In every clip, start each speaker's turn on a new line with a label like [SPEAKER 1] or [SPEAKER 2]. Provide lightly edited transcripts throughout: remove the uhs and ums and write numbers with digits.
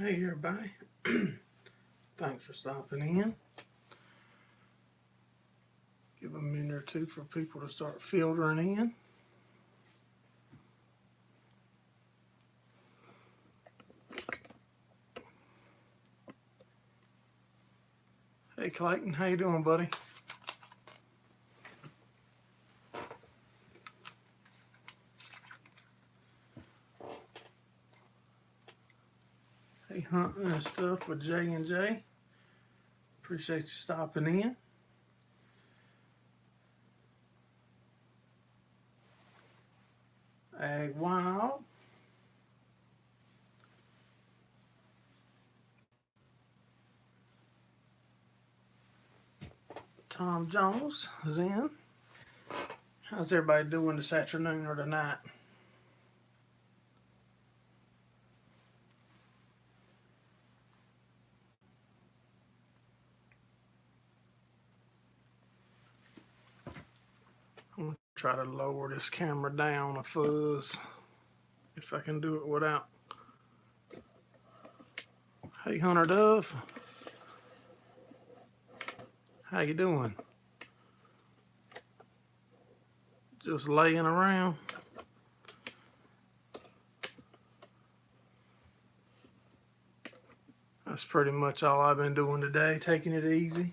[SPEAKER 1] Hey everybody, thanks for stopping in. Give a minute or two for people to start filtering in. Hey Clayton, how you doing, buddy? Hey, hunting and stuff with J&J. Appreciate you stopping in. Ag Wild. Tom Jones is in. How's everybody doing this afternoon or tonight? I'm going to try to lower this camera down a fuzz if I can do it without. Hey Hunter Dove, how you doing? Just laying around. That's pretty much all I've been doing today, taking it easy.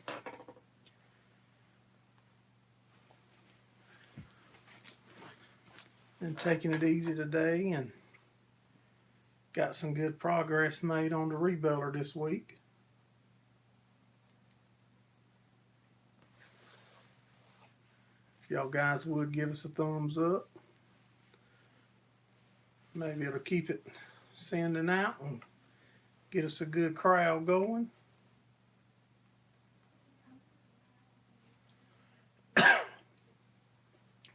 [SPEAKER 1] And taking it easy today, and got some good progress made on the rebuilder this week. If y'all guys would give us a thumbs up, maybe it'll keep it sending out and get us a good crowd going.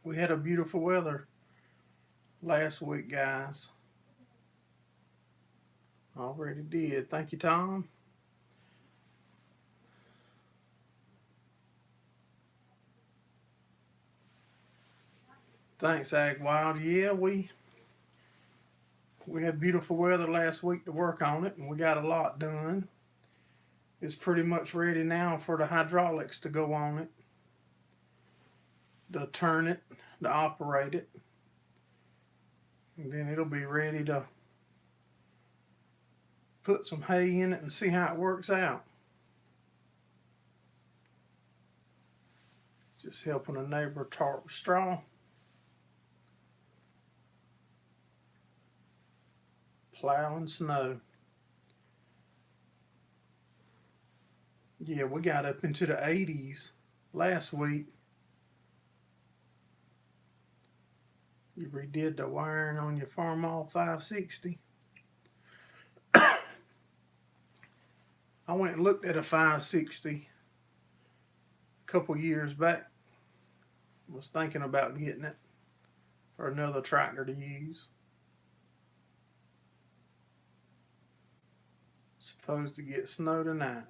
[SPEAKER 1] We had a beautiful weather last week, guys. Already did. Thank you, Tom. Thanks, Ag Wild. Yeah, we had beautiful weather last week to work on it, and we got a lot done. It's pretty much ready now for the hydraulics to go on it, to turn it, to operate it. And then it'll be ready to put some hay in it and see how it works out. Just helping a neighbor tarp straw. Plowing snow. Yeah, we got up into the 80s last week. You redid the wiring on your Farmall 560. I went and looked at a 560 a couple years back. Was thinking about getting it for another tractor to use. Supposed to get snow tonight.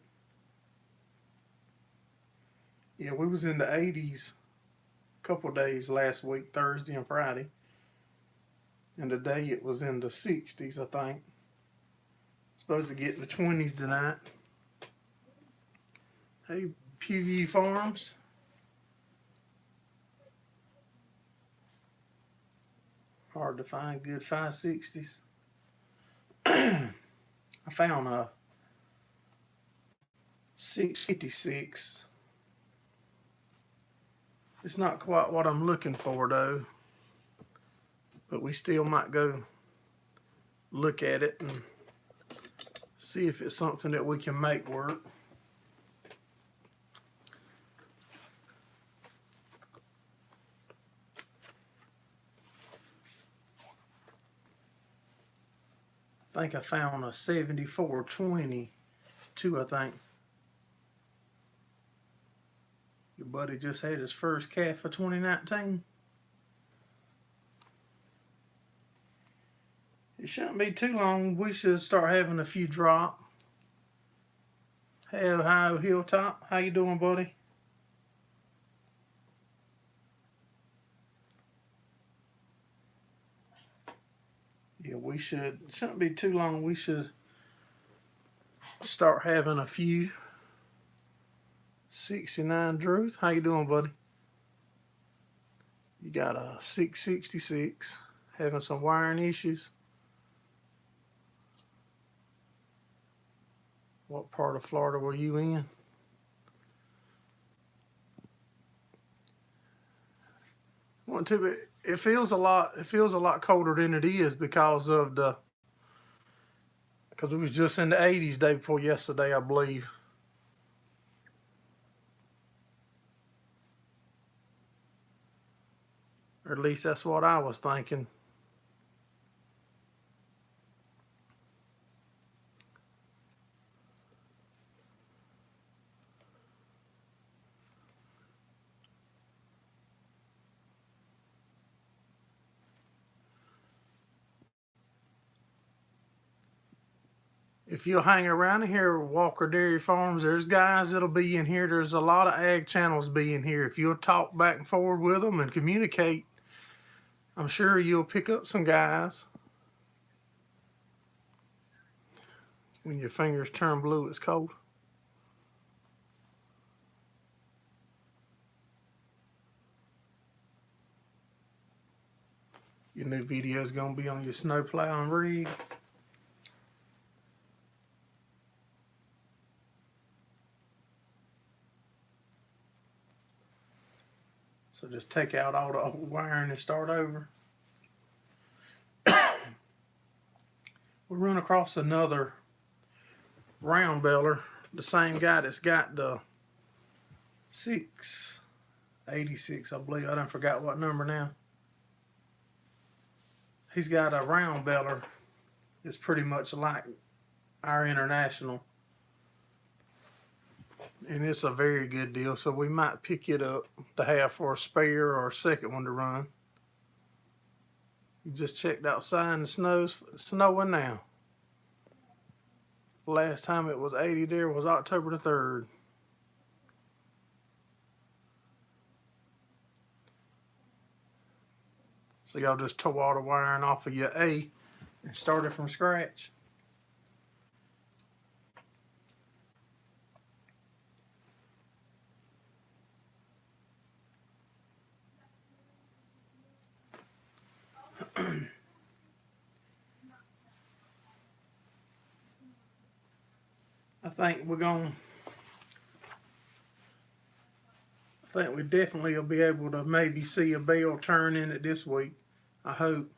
[SPEAKER 1] Yeah, we was in the 80s a couple days last week, Thursday and Friday. And today it was in the 60s, I think. Supposed to get in the 20s tonight. Hey, Pewview Farms. Hard to find good 560s. I found a 656. It's not quite what I'm looking for though, but we still might go look at it and see if it's something that we can make work. I think I found a 7420 too, I think. Your buddy just had his first calf for 2019. It shouldn't be too long. We should start having a few drop. Hey, Ohio Hilltop, how you doing, buddy? Yeah, we shouldn't be too long. We should start having a few. 69 Druth, how you doing, buddy? You got a 666, having some wiring issues. What part of Florida were you in? Want to be, it feels a lot colder than it is because it was just in the 80s day before yesterday, I believe. Or at least that's what I was thinking. If you'll hang around here at Walker Dairy Farms, there's guys that'll be in here. There's a lot of ag channels be in here. If you'll talk back and forward with them and communicate, I'm sure you'll pick up some guys. When your fingers turn blue, it's cold. Your new video is going to be on your snow plowing rig. So just take out all the old wiring and start over. We run across another round beller, the same guy that's got the 686, I believe. I done forgot what number now. He's got a round beller that's pretty much like our International. And it's a very good deal, so we might pick it up to have for a spare or a second one to run. You just checked outside and the snow's snowing now. Last time it was 80 there was October the 3rd. So y'all just tore all the wiring off of your A and started from scratch. I think we definitely will be able to maybe see a bale turn in it this week. I hope.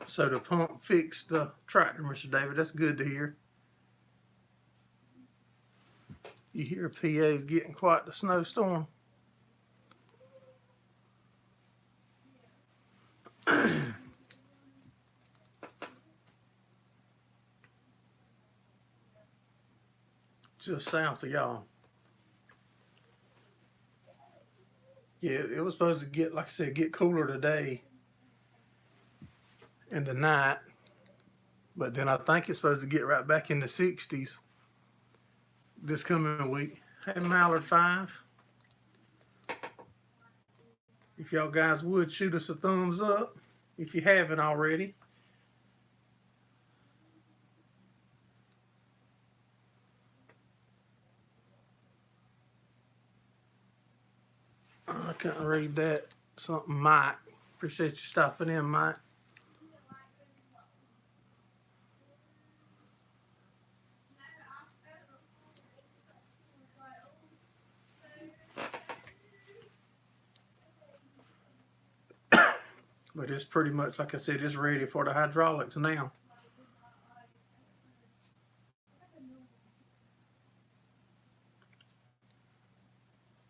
[SPEAKER 1] So the pump fixed the tractor, Mr. David. That's good to hear. You hear PA's getting quite the snowstorm. Just south of y'all. Yeah, it was supposed to get, like I said, get cooler today and tonight. But then I think it's supposed to get right back in the 60s this coming week. Hey, Mallard 5. If y'all guys would shoot us a thumbs up if you haven't already. I couldn't read that. Something, Mike. Appreciate you stopping in, Mike. But it's pretty much, like I said, it's ready for the hydraulics now.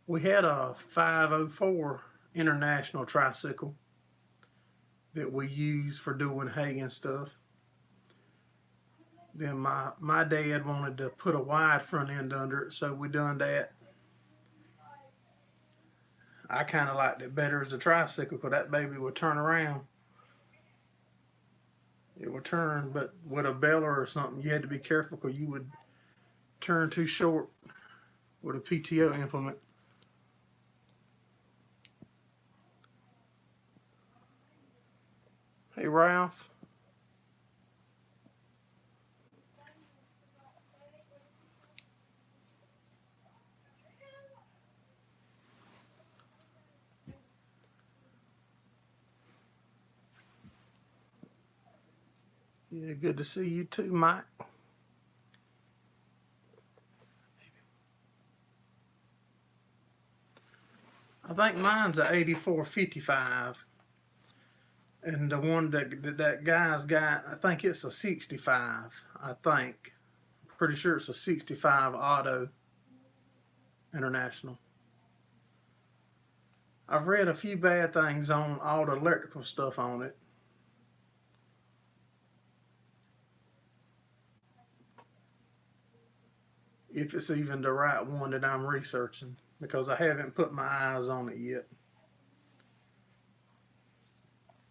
[SPEAKER 1] We had a 504 International tricycle that we use for doing hay and stuff. Then my dad wanted to put a wide front end under it, so we done that. I kind of liked it better as a tricycle because that baby would turn around. it would turn, but with a beller or something, you had to be careful because you would turn too short with a PTO implement. Hey, Ralph. Yeah, good to see you too, Mike. I think mine's a 8455. And the one that guy's got, I think it's a 65. I think. Pretty sure it's a 65 Auto International. I've read a few bad things on all the electrical stuff on it. If it's even the right one that I'm researching, because I haven't put my eyes on it yet.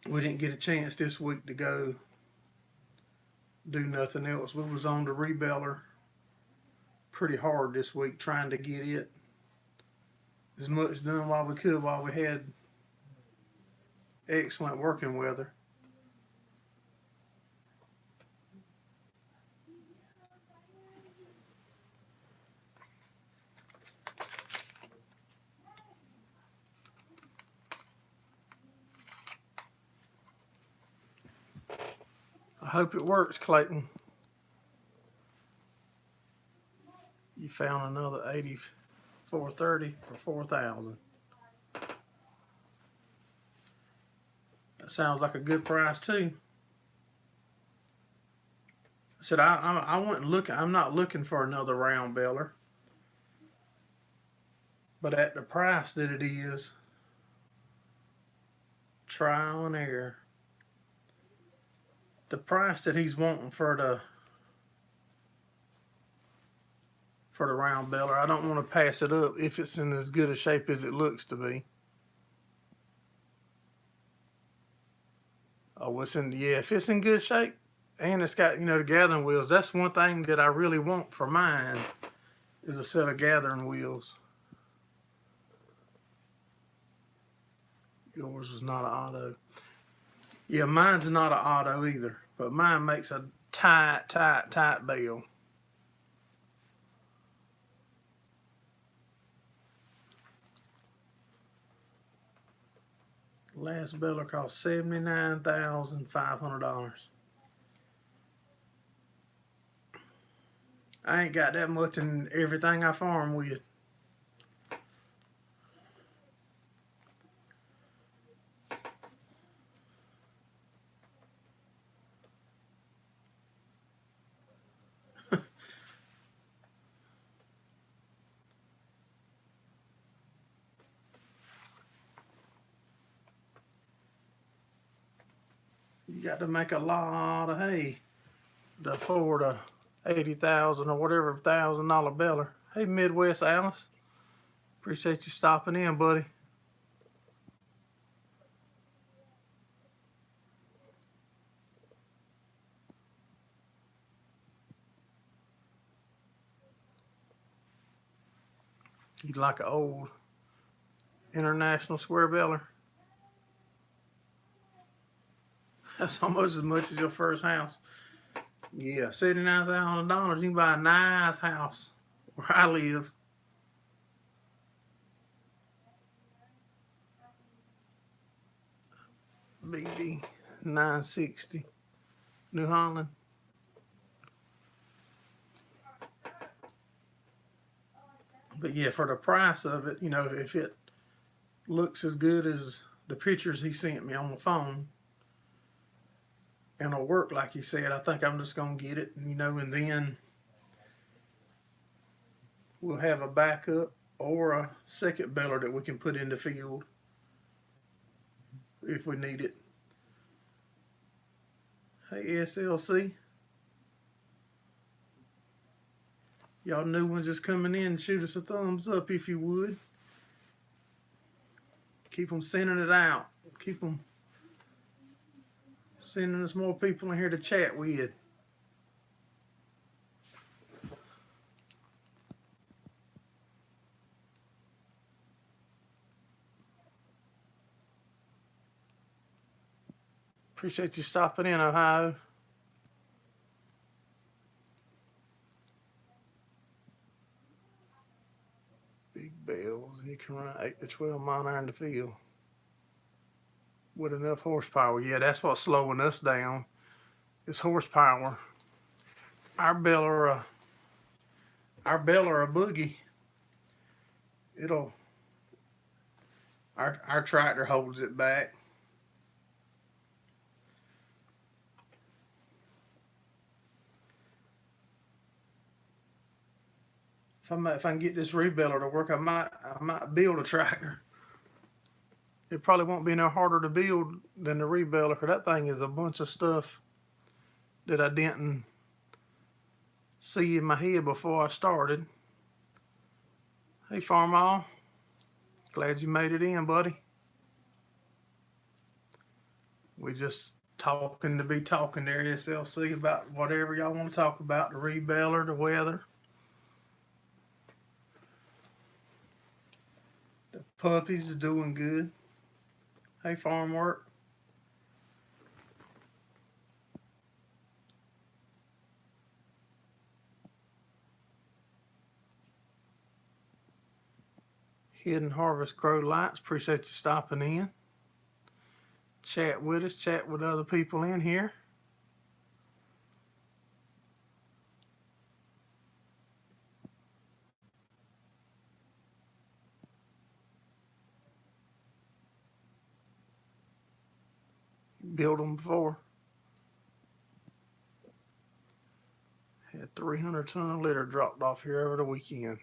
[SPEAKER 1] We didn't get a chance this week to go do nothing else. We was on the rebeller pretty hard this week trying to get it as much done while we could while we had excellent working weather. I hope it works, Clayton. You found another 8430 for 4,000. That sounds like a good price too. I said I wouldn't look. I'm not looking for another round beller, but at the price that it is, trial and error. The price that he's wanting for the round beller, I don't want to pass it up if it's in as good a shape as it looks to be. Oh, if it's in good shape and it's got, the gathering wheels, that's one thing that I really want for mine is a set of gathering wheels. Yours was not an auto. Yeah, mine's not an auto either, but mine makes a tight bell. Last beller cost $79,500. I ain't got that much in everything I farm with. You got to make a lot of hay to afford a $80,000 or whatever $1,000 beller. Hey, Midwest Alice, appreciate you stopping in, buddy. You'd like an old International square beller? That's almost as much as your first house. Yeah, $79,000. You can buy a nice house where I live. BD 960, New Holland. But yeah, for the price of it, if it looks as good as the pictures he sent me on the phone, and it'll work like he said, I think I'm just gonna get it, and then we'll have a backup or a second beller that we can put in the field if we need it. Hey, SLC. Y'all new ones just coming in, shoot us a thumbs up if you would. Keep them sending it out. Keep them sending us more people in here to chat with. Appreciate you stopping in, Ohio. Big bells, and you can run 8 to 12 mile an hour in the field with enough horsepower. Yeah, that's what's slowing us down. It's horsepower. Our bell or a boogie, our tractor holds it back. If I can get this rebeller to work, I might build a tractor. It probably won't be no harder to build than the rebeller, because that thing is a bunch of stuff that I didn't see in my head before I started. Hey, Farmall. Glad you made it in, buddy. We just talking to be talking there, SLC, about whatever y'all want to talk about, the rebeller, the weather. The puppies is doing good. Hey, farm work. Hidden Harvest Grow Lights, appreciate you stopping in. Chat with us, chat with other people in here. Built them before. Had 300 ton of litter dropped off here over the weekend.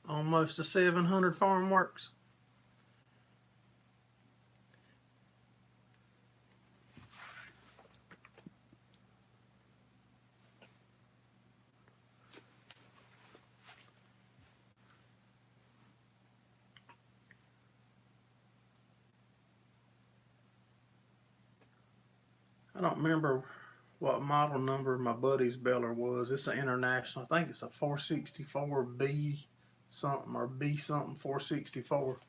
[SPEAKER 1] Almost to 700 farm works. I don't remember what model number my buddy's beller was. It's an international. I think it's a 464B something or B something 464.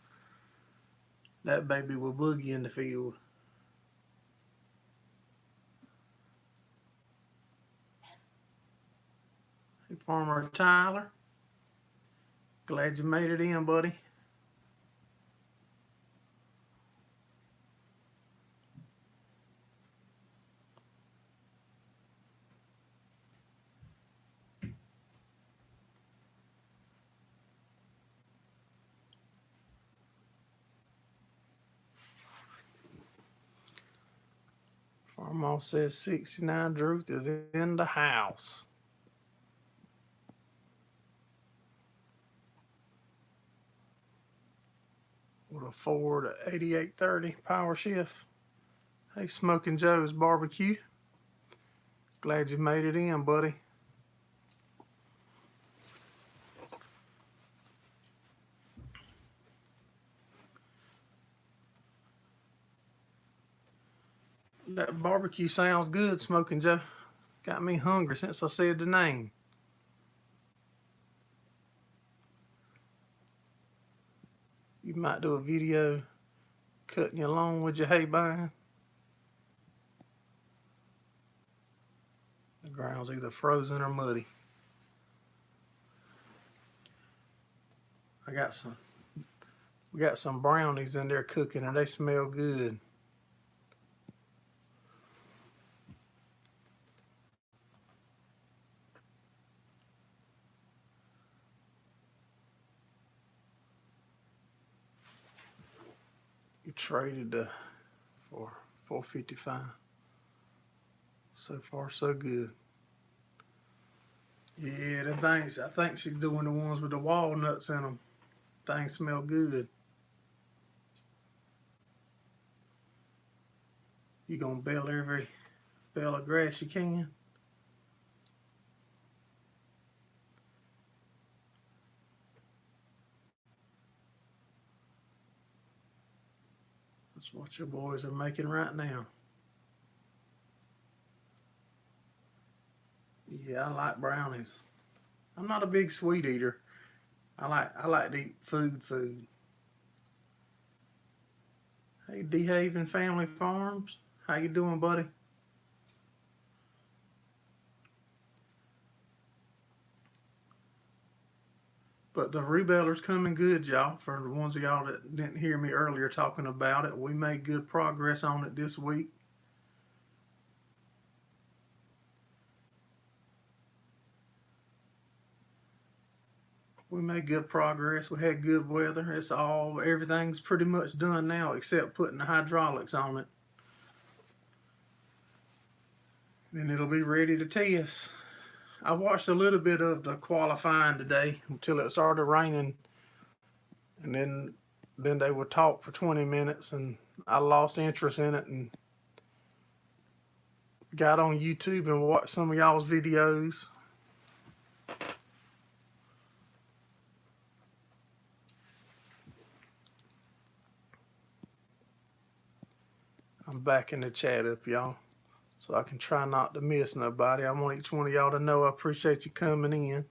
[SPEAKER 1] That baby will boogie in the field. Hey, Farmer Tyler. Glad you made it in, buddy. Farmall says 69 Druth is in the house. With a Ford 8830 power shift. Hey, Smoking Joe's Barbecue. Glad you made it in, buddy. That barbecue sounds good, Smoking Joe. Got me hungry since I said the name. You might do a video cutting your lawn with your hay bind. The ground's either frozen or muddy. We got some brownies in there cooking and they smell good. You traded for $455. So far, so good. Yeah, the things, I think she's doing the ones with the walnuts in them. Things smell good. You gonna bell every Spell of grass you can. That's what your boys are making right now. Yeah, I like brownies. I'm not a big sweet eater. I like to eat food. Hey, DeHaven Family Farms, how you doing, buddy? But the rebellers coming good, y'all. For the ones of y'all that didn't hear me earlier talking about it, we made good progress on it this week. We made good progress. We had good weather. Everything's pretty much done now except putting the hydraulics on it. Then it'll be ready to test. I watched a little bit of the qualifying today until it started raining, and then they would talk for 20 minutes, and I lost interest in it and got on YouTube and watched some of y'all's videos. I'm backing the chat up, y'all, so I can try not to miss nobody. I want each one of y'all to know I appreciate you coming in.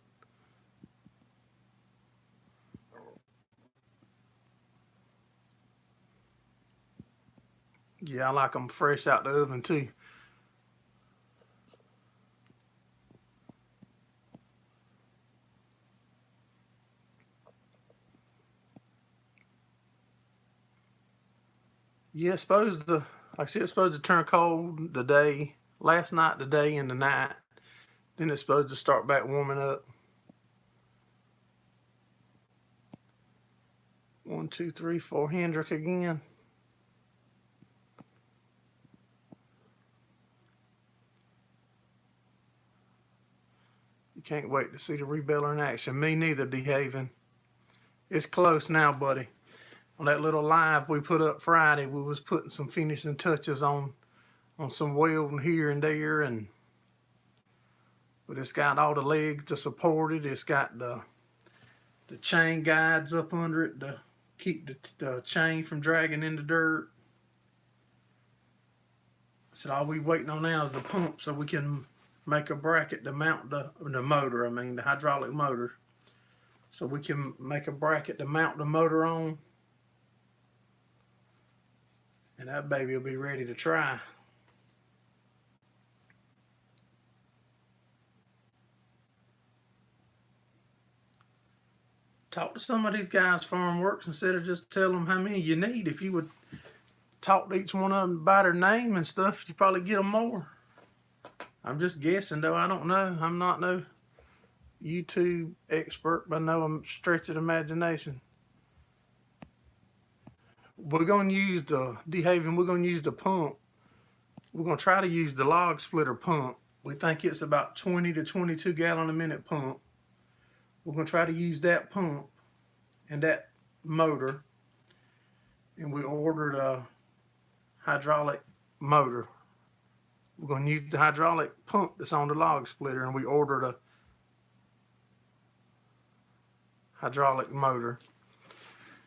[SPEAKER 1] Yeah, I like them fresh out the oven too. Yeah, like I said, it's supposed to turn cold last night, today, and tonight. Then it's supposed to start back warming up. 1, 2, 3, 4, Hendrick again. You can't wait to see the rebeller in action. Me neither, DeHaven. It's close now, buddy. On that little live we put up Friday, we was putting some finishing touches on some welding here and there, but it's got all the legs to support it. It's got the chain guides up under it to keep the chain from dragging in the dirt. So all we waiting on now is the pump so we can make a bracket to mount the motor, the hydraulic motor. So we can make a bracket to mount the motor on. And that baby will be ready to try. Talk to some of these guys farm works instead of just telling them how many you need. If you would talk to each one of them by their name and stuff, you probably get them more. I'm just guessing though, I don't know. I'm not no YouTube expert by no stretch of imagination. We're gonna use DeHaven, we're gonna use the pump. We're gonna try to use the log splitter pump. We think it's about 20 to 22 gallon a minute pump. We're gonna try to use that pump and that motor, and we ordered a hydraulic motor. We're going to use the hydraulic pump that's on the log splitter, and we ordered a hydraulic motor.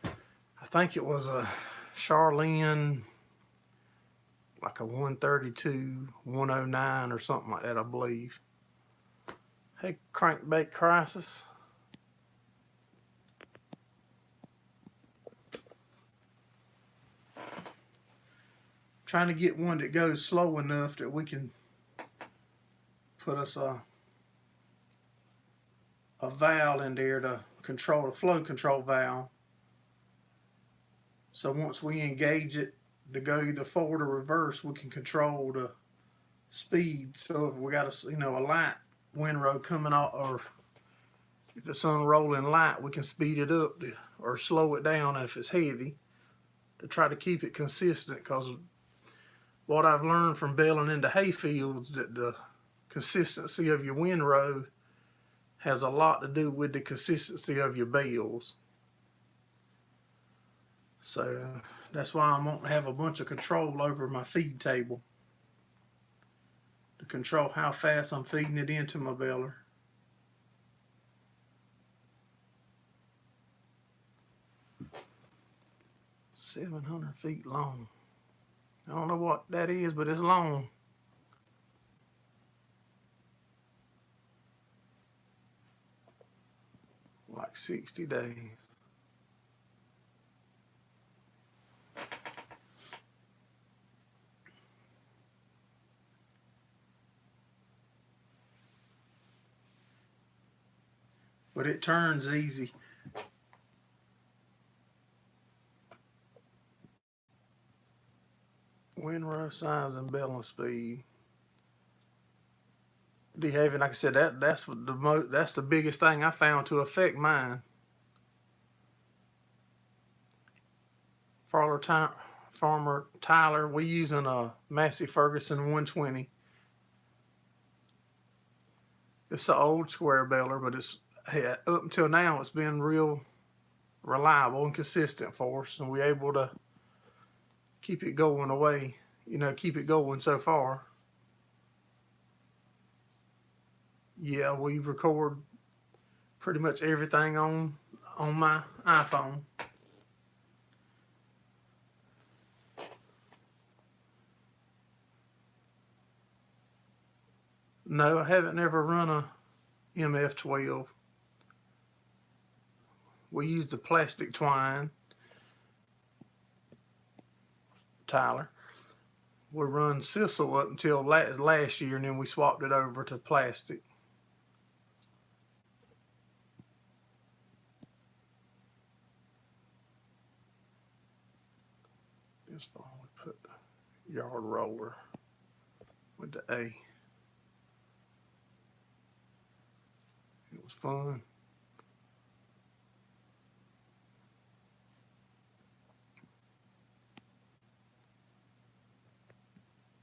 [SPEAKER 1] I think it was a Charlene, like a 132, 109 or something like that, I believe. Hey, Crankbait Crisis. Trying to get one that goes slow enough that we can put us a valve in there to control the flow control valve. So once we engage it to go either forward or reverse, we can control the speed. So if we got a light windrow coming off, or if it's unrolling light, we can speed it up or slow it down if it's heavy to try to keep it consistent. Because what I've learned from baling into hay fields, that the consistency of your windrow has a lot to do with the consistency of your bales. So that's why I want to have a bunch of control over my feed table. to control how fast I'm feeding it into my baler. $700 feet long. I don't know what that is, but it's long. Like 60 days. But it turns easy. Windrow size and belling speed. Behaving, like I said, that's the biggest thing I found to affect mine. Farmer Tyler, we using a Massey Ferguson 120. It's an old square baler, but it's up until now it's been real reliable and consistent for us, and we're able to keep it going away. Keep it going so far. Yeah, we record pretty much everything on my iPhone. No, I haven't ever run a MF12. We use the plastic twine, Tyler. We run sisal up until last year, and then we swapped it over to plastic. This fall we put the yard roller with the A. It was fun.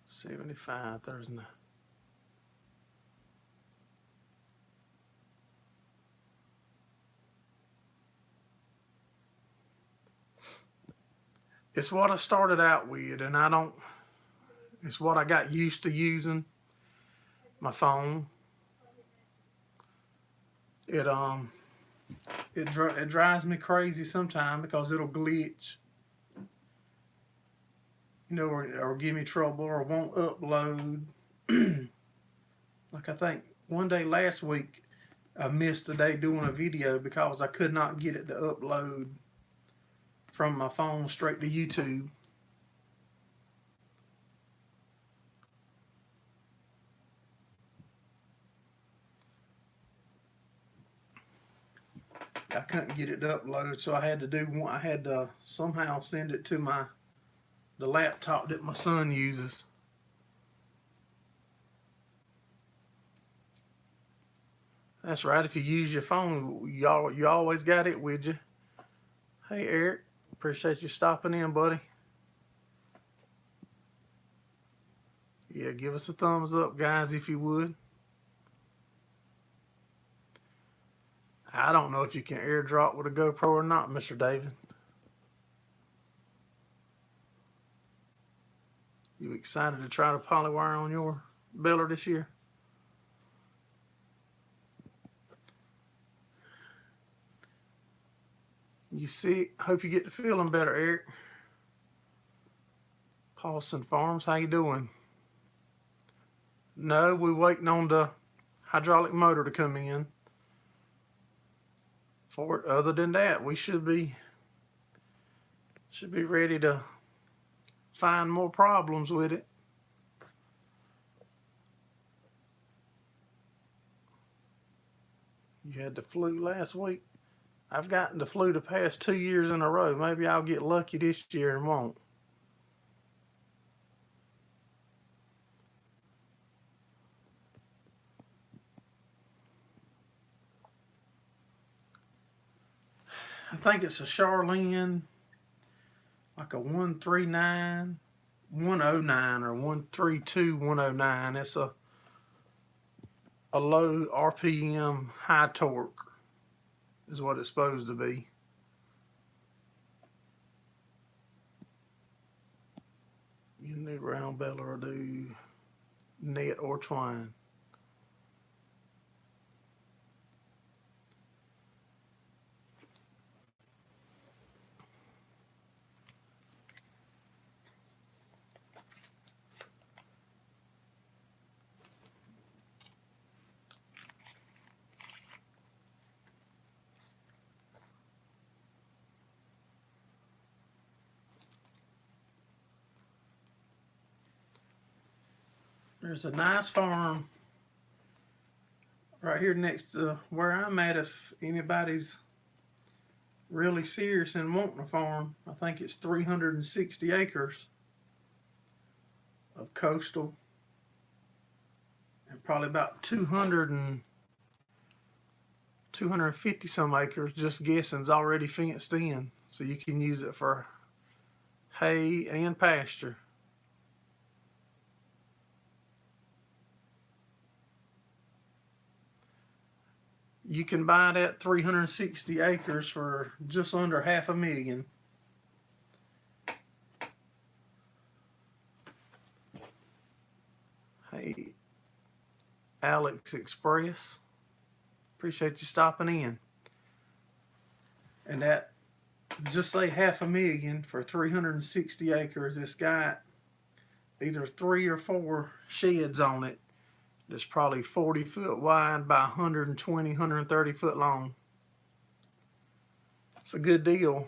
[SPEAKER 1] $75 Thursday. It's what I started out with, and it's what I got used to using, my phone. It drives me crazy sometimes because it'll glitch, or give me trouble, or won't upload. Like I think one day last week, I missed a day doing a video because I could not get it to upload from my phone straight to YouTube. I couldn't get it to upload, so I had to somehow send it to the laptop that my son uses. That's right. If you use your phone, you always got it with you. Hey, Eric. Appreciate you stopping in, buddy. Yeah, give us a thumbs up, guys, if you would. I don't know if you can airdrop with a GoPro or not, Mr. David. You excited to try to polywire on your baler this year? You sick? Hope you get to feeling better, Eric. Paulson Farms, how you doing? No, we're waiting on the hydraulic motor to come in. For it, other than that, we should be ready to find more problems with it. You had the flu last week. I've gotten the flu the past 2 years in a row. Maybe I'll get lucky this year and won't. I think it's a Charlene, like a 139, 109 or 132, 109. It's a low RPM, high torque is what it's supposed to be. Your new round baler will do net or twine. There's a nice farm right here next to where I'm at. If anybody's really serious and wanting a farm, I think it's 360 acres of coastal and probably about 250 some acres, just guessing, is already fenced in, so you can use it for hay and pasture. You can buy that 360 acres for just under $500,000. Hey, Alex Express, appreciate you stopping in. And that, just say $500,000 for 360 acres. It's got either 3 or 4 sheds on it. It's probably 40 foot wide by 120, 130 foot long. It's a good deal.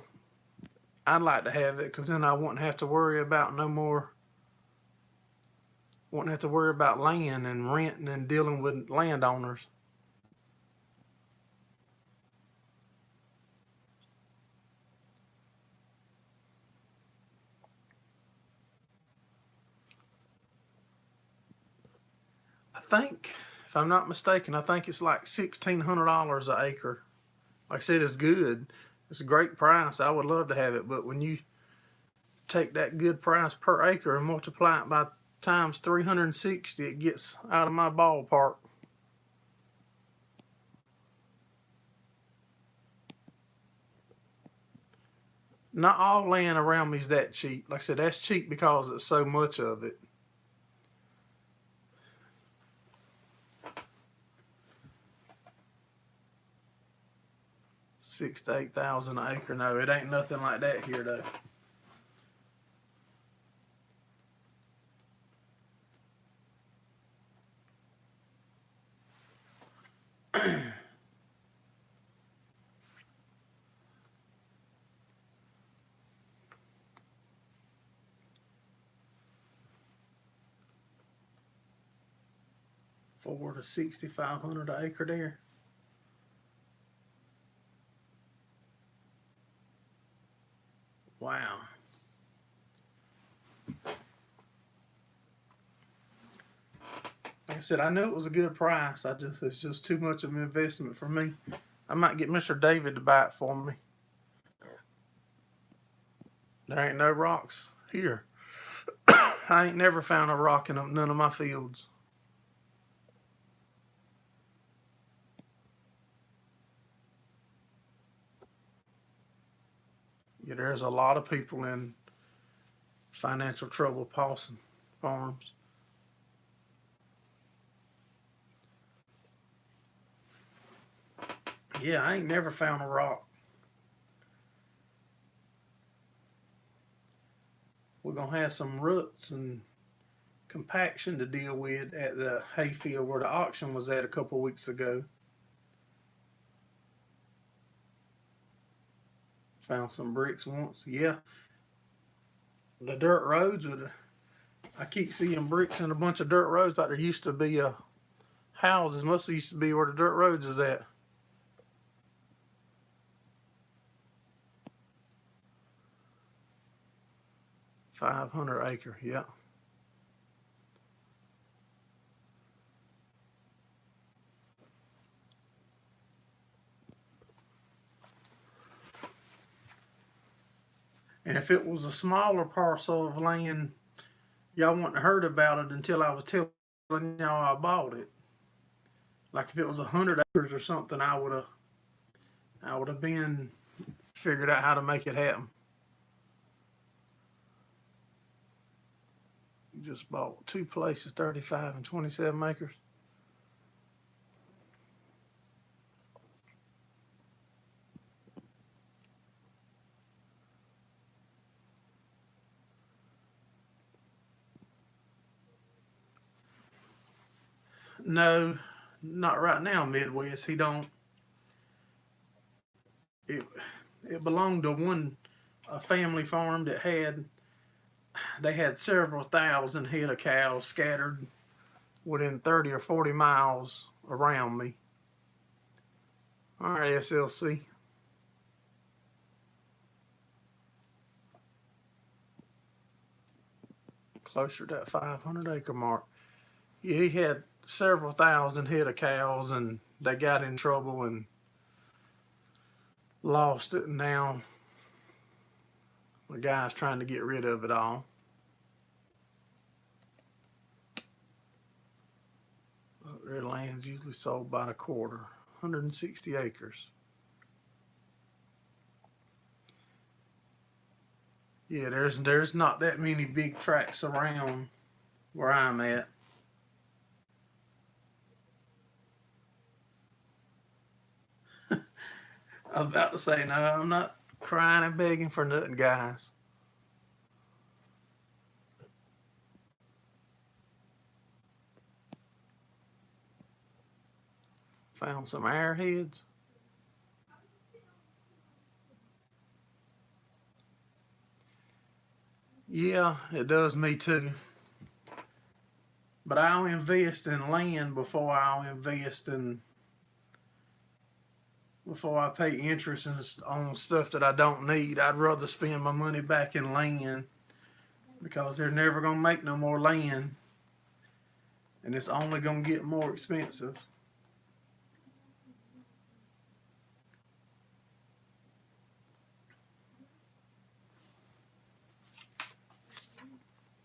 [SPEAKER 1] I'd like to have it because then I wouldn't have to worry about wouldn't have to worry about land and renting and dealing with landowners. I think, if I'm not mistaken, I think it's like $1,600 an acre. Like I said, it's good. It's a great price. I would love to have it, but when you take that good price per acre and multiply it by times 360, it gets out of my ballpark. Not all land around me is that cheap. Like I said, that's cheap because it's so much of it. $6,000 to $8,000 an acre. No, it ain't nothing like that here though. $4,000 to $6,500 an acre there. Wow. Like I said, I knew it was a good price. It's just too much of an investment for me. I might get Mr. David to buy it for me. There ain't no rocks here. I ain't never found a rock in none of my fields. Yeah, there's a lot of people in financial trouble Paulson Farms. Yeah, I ain't never found a rock. We're gonna have some roots and compaction to deal with at the hayfield where the auction was at a couple weeks ago. Found some bricks once. Yeah, the dirt roads would. I keep seeing bricks in a bunch of dirt roads like there used to be houses. Must used to be where the dirt roads is at. $500 acre, yeah. And if it was a smaller parcel of land, y'all wouldn't have heard about it until I was telling y'all I bought it. Like if it was 100 acres or something, I would have been figured out how to make it happen. just bought 2 places, 35 and 27 acres. No, not right now, Midwest. He don't. It it belonged to a family farm that they had several thousand head of cows scattered within 30 or 40 miles around me. All right, SLC. Closer to that 500 acre mark. Yeah, he had several thousand head of cows, and they got in trouble and lost it. And now the guy's trying to get rid of it all. Their land's usually sold by the quarter. 160 acres. Yeah, there's not that many big tracts around where I'm at. I was about to say, no, I'm not crying and begging for nothing, guys. Found some airheads. Yeah, it does me too. But I'll invest in land before I pay interest on stuff that I don't need. I'd rather spend my money back in land because they're never gonna make no more land, and it's only gonna get more expensive.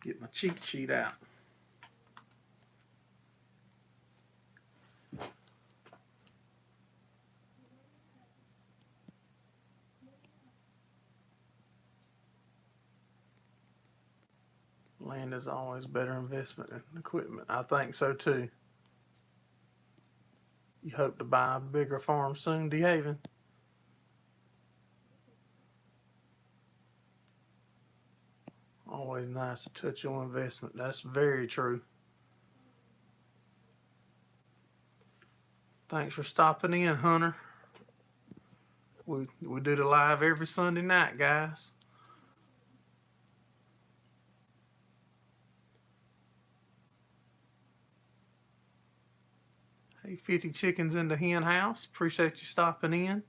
[SPEAKER 1] Get my cheat sheet out. Land is always better investment than equipment. I think so too. You hope to buy a bigger farm soon, DeHaven? Always nice to touch your investment. That's very true. Thanks for stopping in, Hunter. We do the live every Sunday night, guys. Hey, 50 chickens in the hen house. Appreciate you stopping in.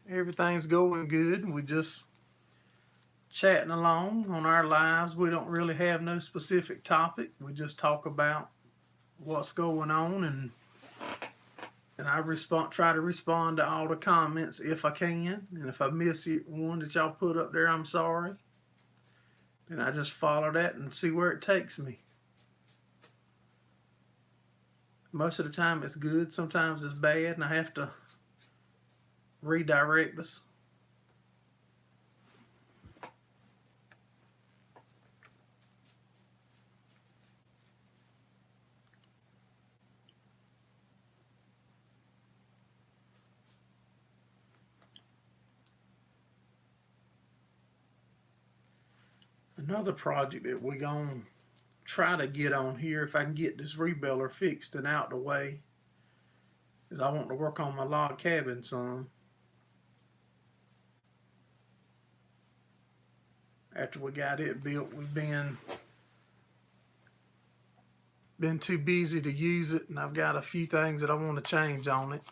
[SPEAKER 1] Everything's going good. We just chatting along on our lives. We don't really have no specific topic. We just talk about what's going on, and I try to respond to all the comments if I can. And if I miss one that y'all put up there, I'm sorry. And I just follow that and see where it takes me. Most of the time it's good, sometimes it's bad, and I have to redirect us. Another project that we're going to try to get on here, if I can get this rebuilder fixed and out the way, is I want to work on my log cabin some. After we got it built, we've been too busy to use it, and I've got a few things that I want to change on it.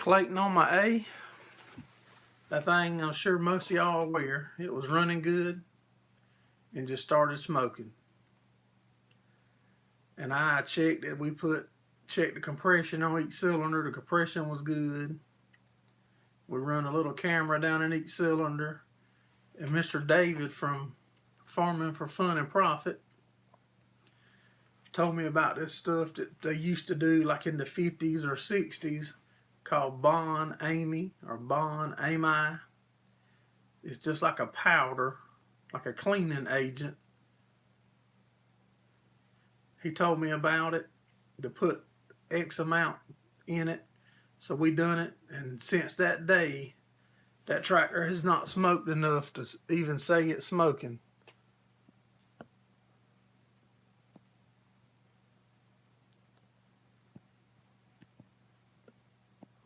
[SPEAKER 1] Clayton on my A. That thing, I'm sure most of y'all are aware, it was running good and just started smoking. And I checked it. Checked the compression on each cylinder. The compression was good. We run a little camera down in each cylinder. And Mr. David from Farming for Fun and Profit told me about this stuff that they used to do like in the 50s or 60s called Bon Ami or Bon Ami. It's just like a powder, like a cleaning agent. He told me about it, to put X amount in it. So we done it, and since that day, that tractor has not smoked enough to even say it's smoking.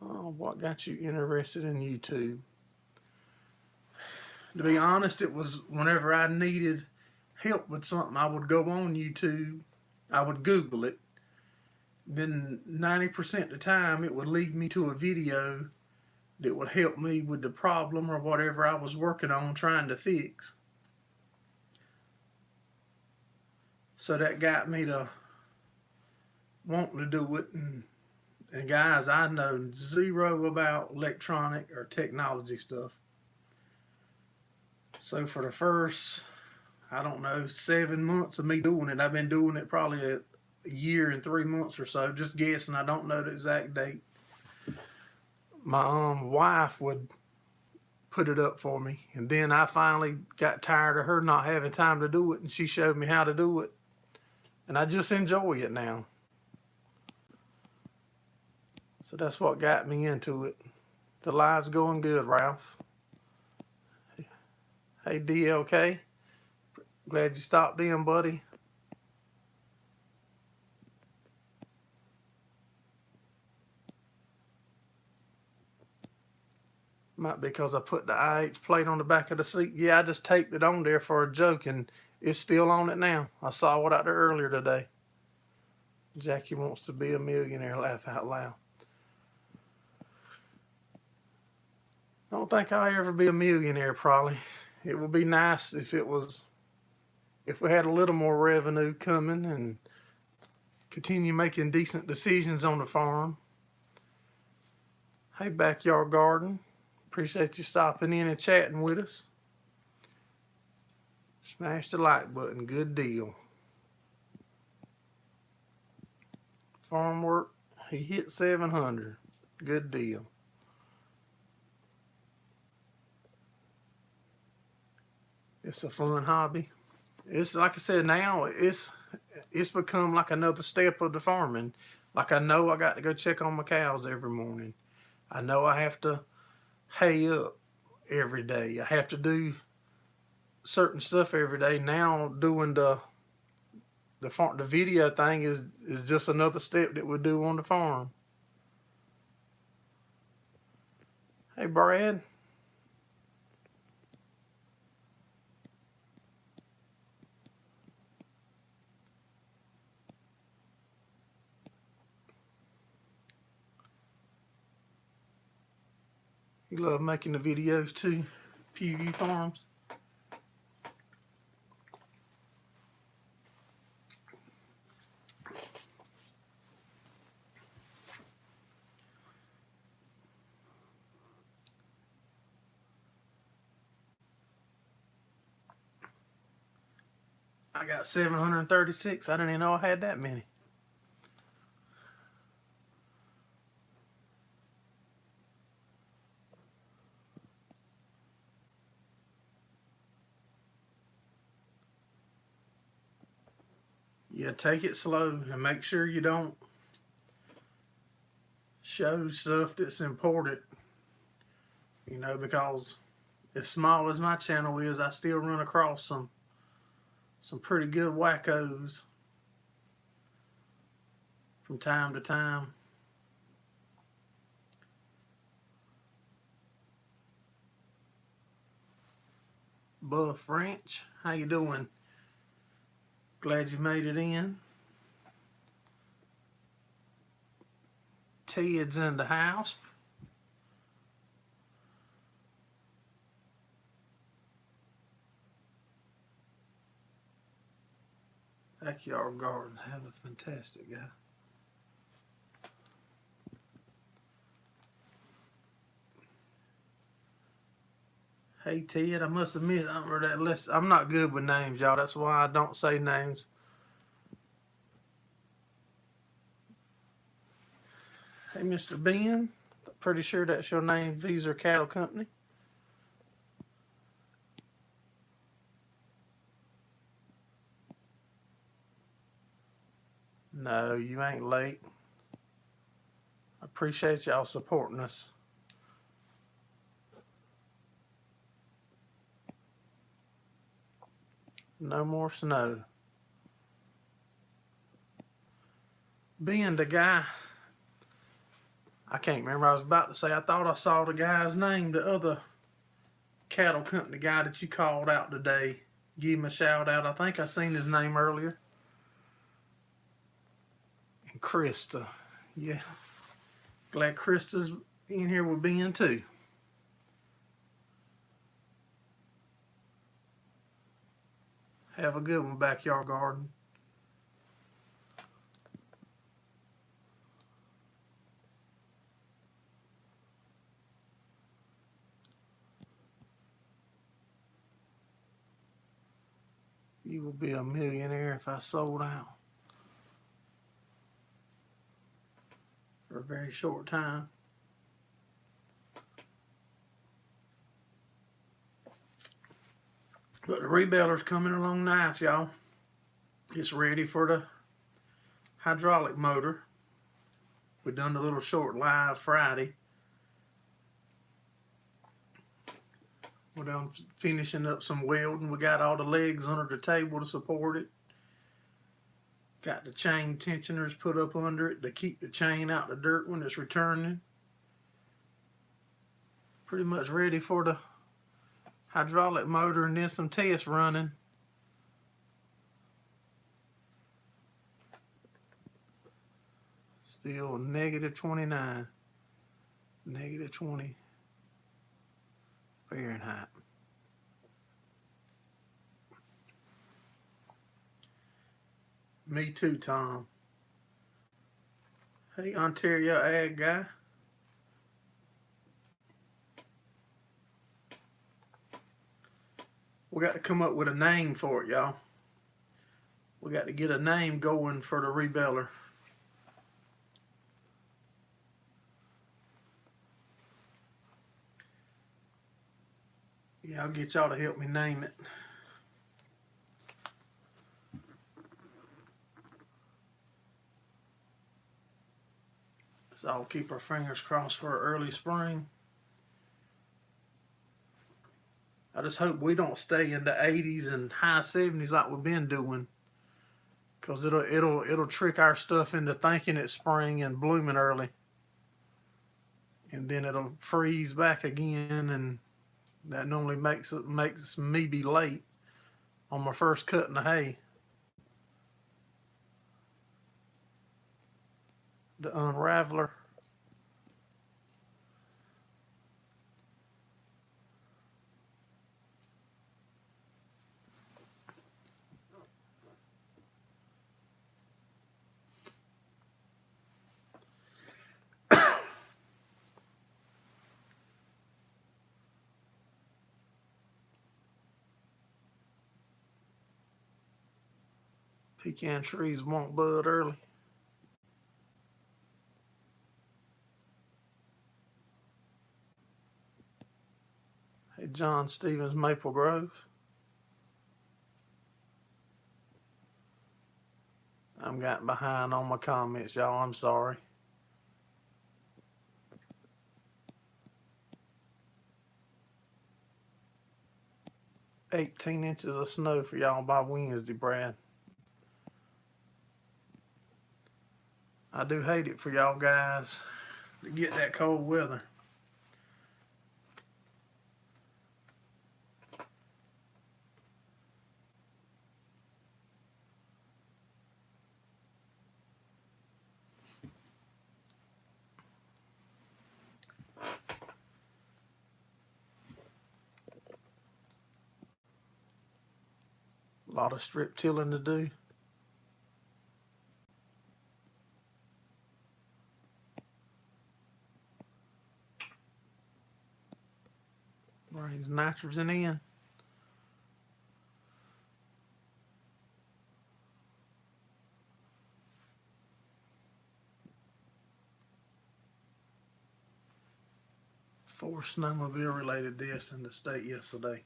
[SPEAKER 1] Oh, what got you interested in YouTube? To be honest, it was whenever I needed help with something, I would go on YouTube, I would Google it. Then 90% of the time, it would lead me to a video that would help me with the problem or whatever I was working on trying to fix. So that got me to wanting to do it. And guys, I know zero about electronic or technology stuff. So for the first, I don't know, 7 months of me doing it, I've been doing it probably a year and 3 months or so, just guessing. I don't know the exact date. My wife would put it up for me, and then I finally got tired of her not having time to do it, and she showed me how to do it, and I just enjoy it now. So that's what got me into it. The live's going good, Ralph. Hey DLK, glad you stopped in, buddy. Might be because I put the IH plate on the back of the seat. Yeah, I just taped it on there for a joke, and it's still on it now. I saw it out there earlier today. Jackie wants to be a millionaire, laugh out loud. I don't think I'll ever be a millionaire, probably. It would be nice if we had a little more revenue coming and continue making decent decisions on the farm. Hey, Backyard Garden. Appreciate you stopping in and chatting with us. Smash the like button. Good deal. Farm work. He hit 700. Good deal. It's a fun hobby. It's like I said, now it's become like another step of the farming. Like I know I got to go check on my cows every morning. I know I have to hay up every day. I have to do certain stuff every day. Now doing the video thing is just another step that we do on the farm. Hey Brad. You love making the videos too, PV Farms. I got 736. I didn't even know I had that many. Yeah, take it slow and make sure you don't show stuff that's important. You know, because as small as my channel is, I still run across some pretty good wackos from time to time. Buff Ranch, how you doing? Glad you made it in. Ted's in the house. backyard garden. Have a fantastic guy. Hey Ted, I must admit, I'm not good with names, y'all. That's why I don't say names. Hey, Mr. Ben, pretty sure that's your name, Visa Cattle Company. No, you ain't late. I appreciate y'all supporting us. No more snow. Ben, the guy, I can't remember. I was about to say, I thought I saw the guy's name, the other cattle company guy that you called out today. Give him a shout out. I think I seen his name earlier. And Krista. Yeah. Glad Krista's in here with Ben too. Have a good one, backyard garden. You will be a millionaire if I sold out for a very short time. But the rebeller's coming along nice, y'all. It's ready for the hydraulic motor. We done the little short live Friday. We're done finishing up some welding. We got all the legs under the table to support it. Got the chain tensioners put up under it to keep the chain out the dirt when it's returning. Pretty much ready for the hydraulic motor, and then some tests running. Still negative 29, negative 20 Fahrenheit. Me too, Tom. Hey, Ontario ag guy. We got to come up with a name for it, y'all. We got to get a name going for the rebeller. Yeah, I'll get y'all to help me name it. So I'll keep our fingers crossed for early spring. I just hope we don't stay in the 80s and high 70s like we've been doing, because it'll trick our stuff into thinking it's spring and blooming early, and then it'll freeze back again, and that normally makes me be late on my first cut in the hay. The unraveler. Pecan trees won't bud early. Hey, John Stevens, Maple Grove. I'm getting behind on my comments, y'all. I'm sorry. "18 inches of snow for y'all by Wednesday, Brad." I do hate it for y'all guys to get that cold weather. A lot of strip tilling to do. Brings nitrogen in. Four snowmobile related deaths in the state yesterday.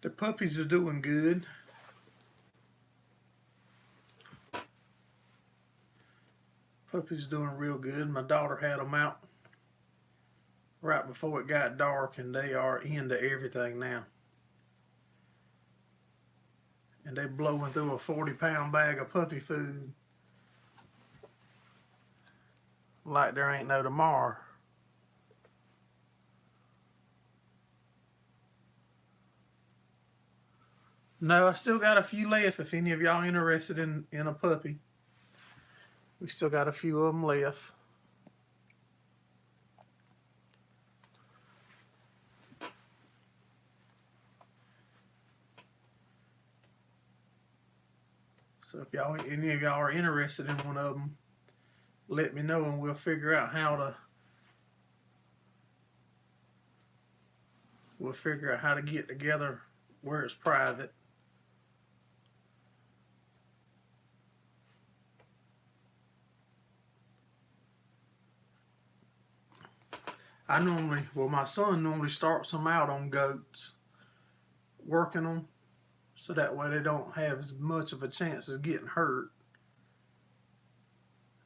[SPEAKER 1] The puppies are doing good. Puppies doing real good. My daughter had them out right before it got dark, and they are into everything now. And they blowing through a 40-pound bag of puppy food like there ain't no tomorrow. No, I still got a few left if any of y'all interested in a puppy. We still got a few of them left. So if any of y'all are interested in one of them, let me know and we'll figure out how to get together where it's private. My son normally starts them out on goats, working them, so that way they don't have as much of a chance of getting hurt.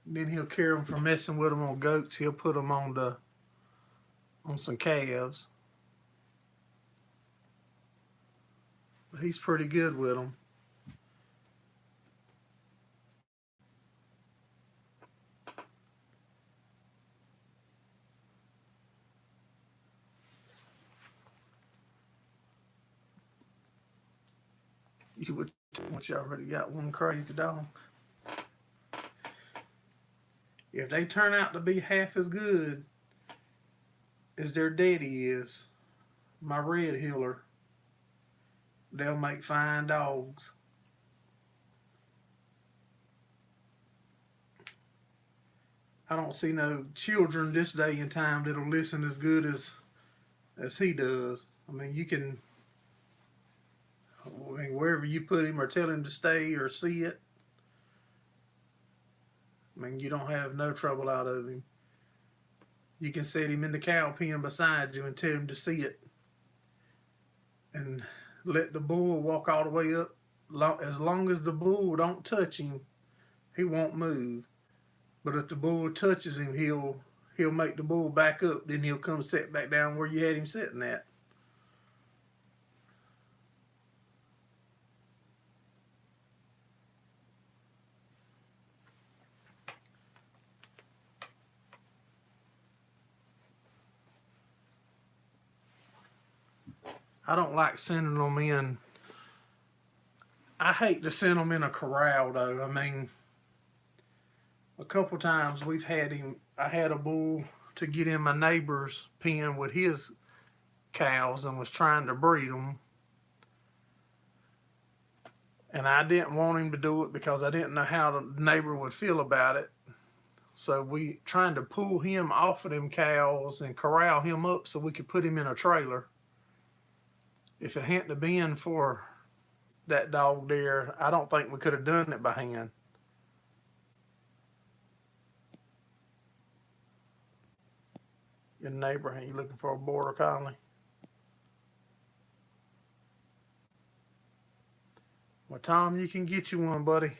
[SPEAKER 1] Then he'll carry them for messing with them on goats. He'll put them on some calves. But he's pretty good with them. You would once you already got one crazy dog. If they turn out to be half as good as their daddy is, my red heeler, they'll make fine dogs. I don't see no children this day and time that'll listen as good as he does. I mean, wherever you put him or tell him to stay or see it, I mean, you don't have no trouble out of him. You can set him in the cow pen beside you and tell him to see it. And let the bull walk all the way up. As long as the bull don't touch him, he won't move. But if the bull touches him, he'll make the bull back up. Then he'll come sit back down where you had him sitting at. I don't like sending them in. I hate to send them in a corral, though. I mean, a couple times I had a bull to get in my neighbor's pen with his cows and was trying to breed them. And I didn't want him to do it because I didn't know how the neighbor would feel about it. So we trying to pull him off of them cows and corral him up so we could put him in a trailer. If it hadn't been for that dog there, I don't think we could have done it by hand. Your neighbor, are you looking for a border collie? Well, Tom, you can get you one, buddy.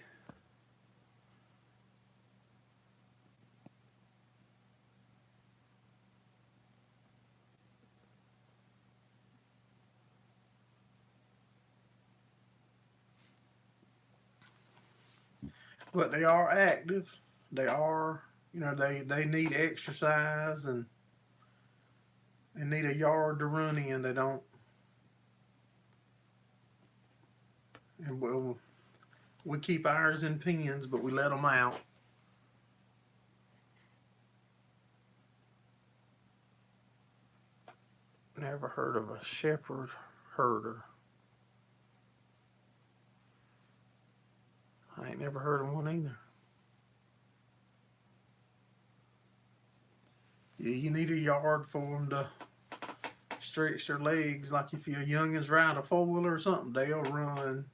[SPEAKER 1] But they are active. They are, they need exercise and need a yard to run in. They don't. And we keep ours in pens, but we let them out. Never heard of a shepherd herder. Ain't never heard of one either. Yeah, you need a yard for them to stretch their legs. Like if your youngins ride a four-wheeler or something, they'll run,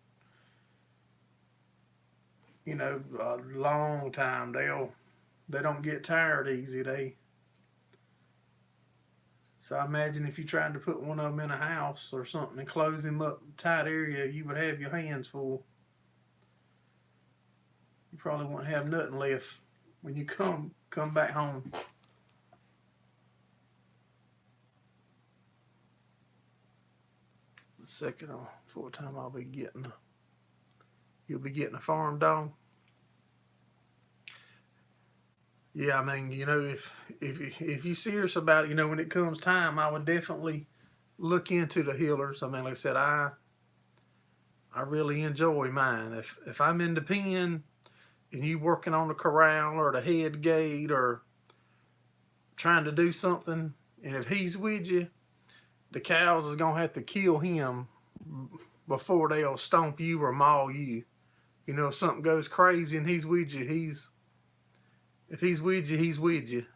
[SPEAKER 1] you know, a long time. They don't get tired easy. So I imagine if you tried to put one of them in a house or something and close him up tight area, you would have your hands full. You probably won't have nothing left when you come back home. The second or fourth time you'll be getting a farm dog. Yeah, I mean, you know, if you're serious about it, you know, when it comes time, I would definitely look into the healers. I mean, like I said, I really enjoy mine. If I'm in the pen and you working on the corral or the head gate or trying to do something, and if he's with you, the cows is gonna have to kill him before they'll stomp you or maul you. You know, if something goes crazy and he's with you, if he's with you, he's with you.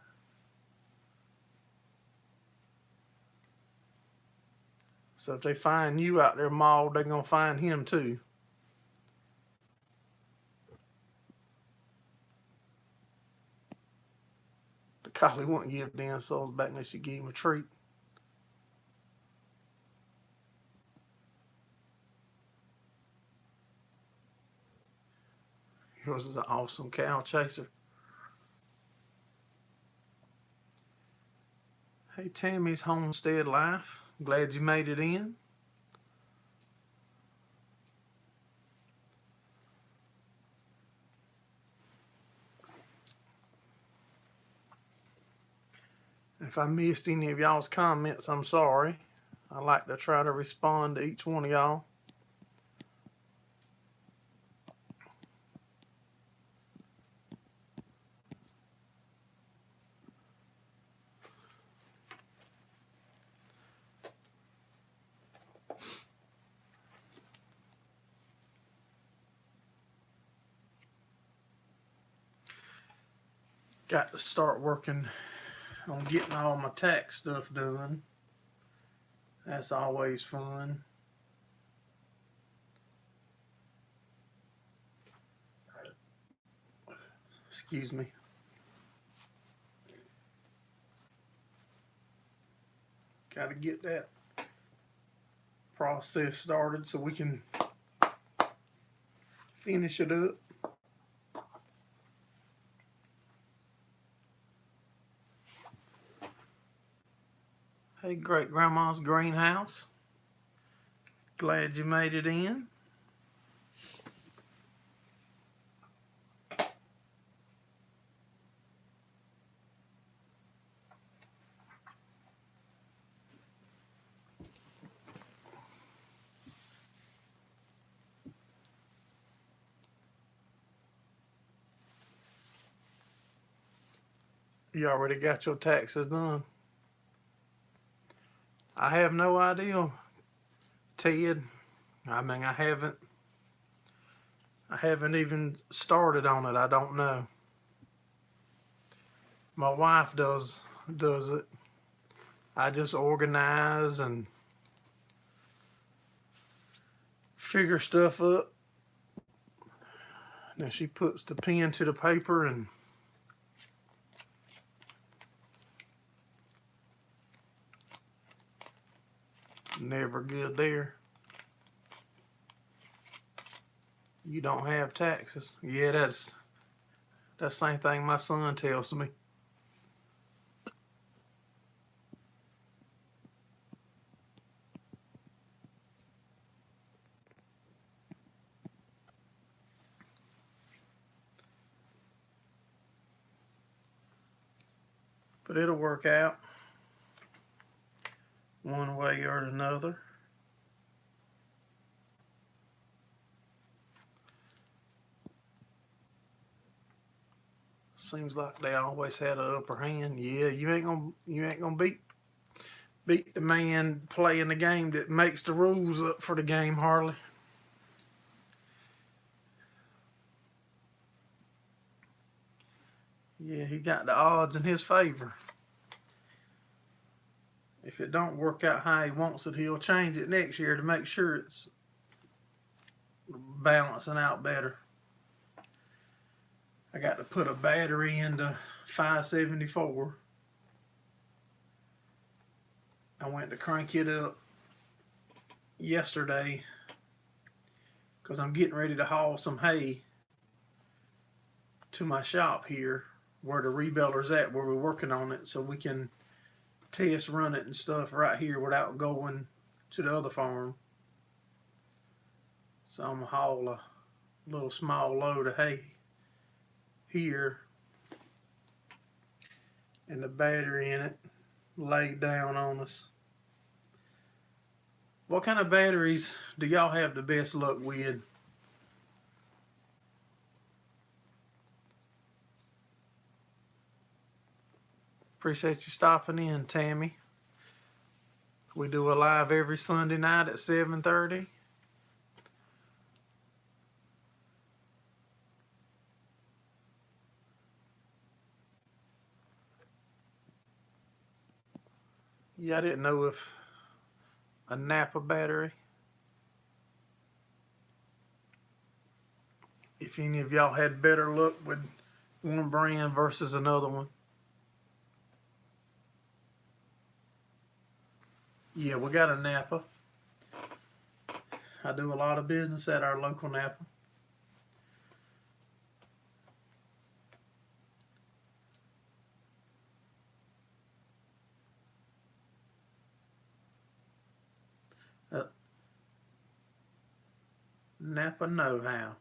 [SPEAKER 1] So if they find you out there mauled, they're gonna find him too. The collie wouldn't give Dan Souls back unless you gave him a treat. Yours is an awesome cow chaser. Hey, Tammy's Homestead Life. Glad you made it in. If I missed any of y'all's comments, I'm sorry. I like to try to respond to each one of y'all. Got to start working on getting all my tax stuff done. That's always fun. Excuse me. Got to get that process started so we can finish it up. Hey, Great Grandma's Greenhouse. Glad you made it in. You already got your taxes done? I have no idea, Ted. I mean, I haven't even started on it. I don't know. My wife does it. I just organize and figure stuff up. Then she puts the pen to the paper and never good there. You don't have taxes. Yeah, that's the same thing my son tells me. But it'll work out one way or another. Seems like they always had an upper hand. Yeah, you ain't gonna beat the man playing the game that makes the rules up for the game, Harley. Yeah, he got the odds in his favor. If it don't work out how he wants it, he'll change it next year to make sure it's balancing out better. I got to put a battery into 574. I went to crank it up yesterday because I'm getting ready to haul some hay to my shop here where the rebeller's at, where we're working on it, so we can test run it and stuff right here without going to the other farm. So I'm gonna haul a little small load of hay here and the battery in it laid down on us. What kind of batteries do y'all have the best luck with? Appreciate you stopping in, Tammy. We do a live every Sunday night at 7:30. Yeah, I didn't know if a Napa battery, if any of y'all had better luck with one brand versus another one. Yeah, we got a Napa. I do a lot of business at our local Napa. Napa know-how.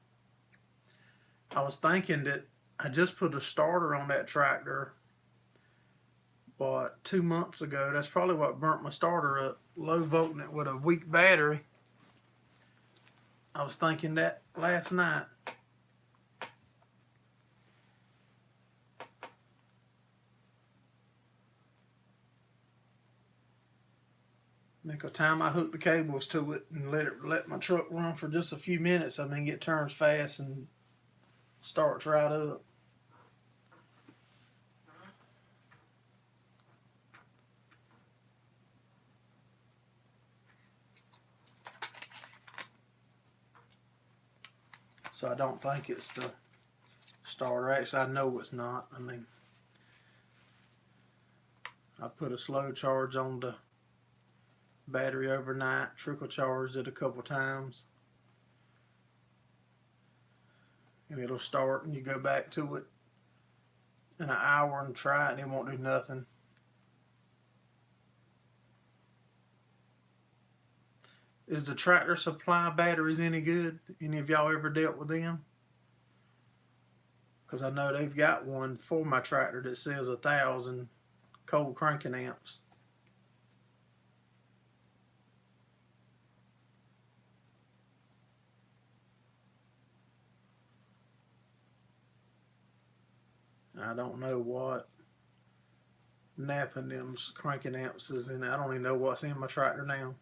[SPEAKER 1] I was thinking that I just put a starter on that tractor, but 2 months ago. That's probably what burnt my starter up, low volting it with a weak battery. I was thinking that last night. Every time I hook the cables to it and let my truck run for just a few minutes, I mean, it turns fast and starts right up. So I don't think it's the starter. Actually, I know it's not. I mean, I put a slow charge on the battery overnight, trickle charged it a couple times, and it'll start, and you go back to it in an hour and try it, and it won't do nothing. Is the Tractor Supply batteries any good? Any of y'all ever dealt with them? Because I know they've got one for my tractor that says 1,000 cold cranking amps. I don't know what napping them's cranking amps is in. I don't even know what's in my tractor now.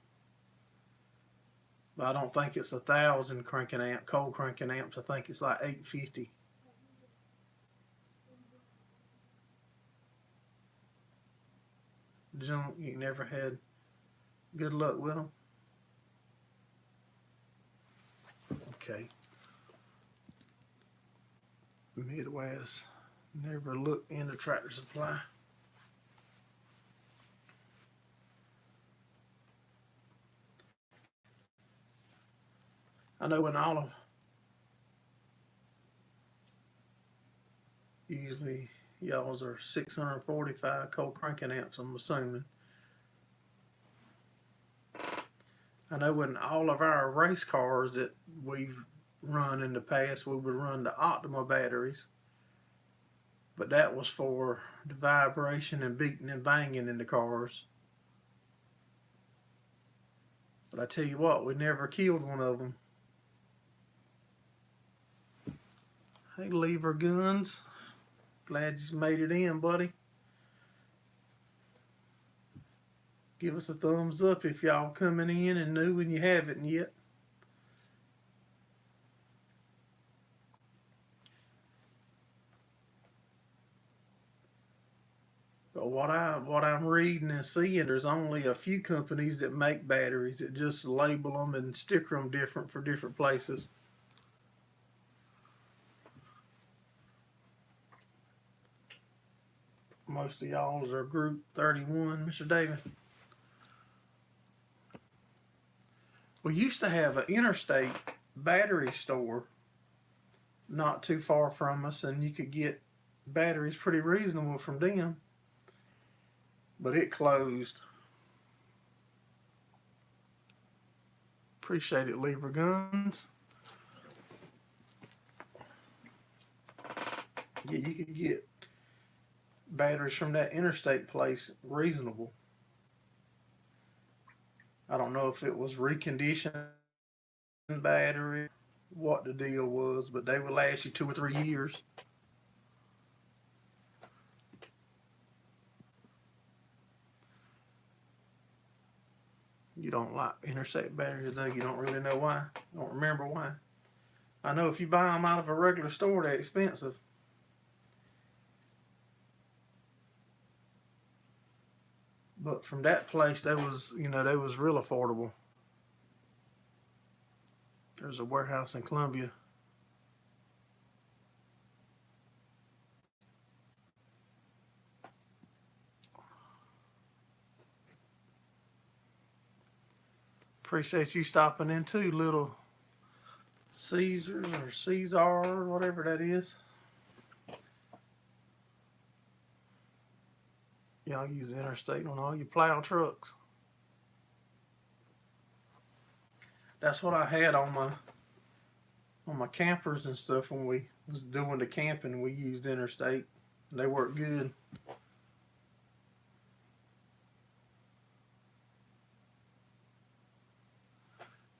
[SPEAKER 1] But I don't think it's 1,000 cranking amp, cold cranking amps. I think it's like 850. Junk, you never had good luck with them? Okay. Midwest. Never looked into Tractor Supply. I know in all of usually y'all's are 645 cold cranking amps, I'm assuming. I know in all of our race cars that we've run in the past, we would run the Optima batteries, but that was for the vibration and beating and banging in the cars. But I tell you what, we never killed one of them. Hey, Lever Guns, glad you made it in, buddy. Give us a thumbs up if y'all coming in and new and you haven't yet. reading and seeing, there's only a few companies that make batteries that just label them and sticker them different for different places. Most of y'all's are Group 31, Mr. Davis. We used to have an interstate battery store not too far from us, and you could get batteries pretty reasonable from them, but it closed. Appreciate it, Libra Guns. Yeah, you could get batteries from that interstate place reasonable. I don't know if it was reconditioned battery, what the deal was, but they would last you 2 or 3 years. You don't like interstate batteries, though. You don't really know why. Don't remember why. I know if you buy them out of a regular store, they're expensive. But from that place, they was, they was real affordable. There's a warehouse in Columbia. Appreciate you stopping in too, little Caesars or Caesar, whatever that is. Y'all use the interstate on all your plow trucks. That's what I had on my campers and stuff when we was doing the camping. We used interstate. They work good.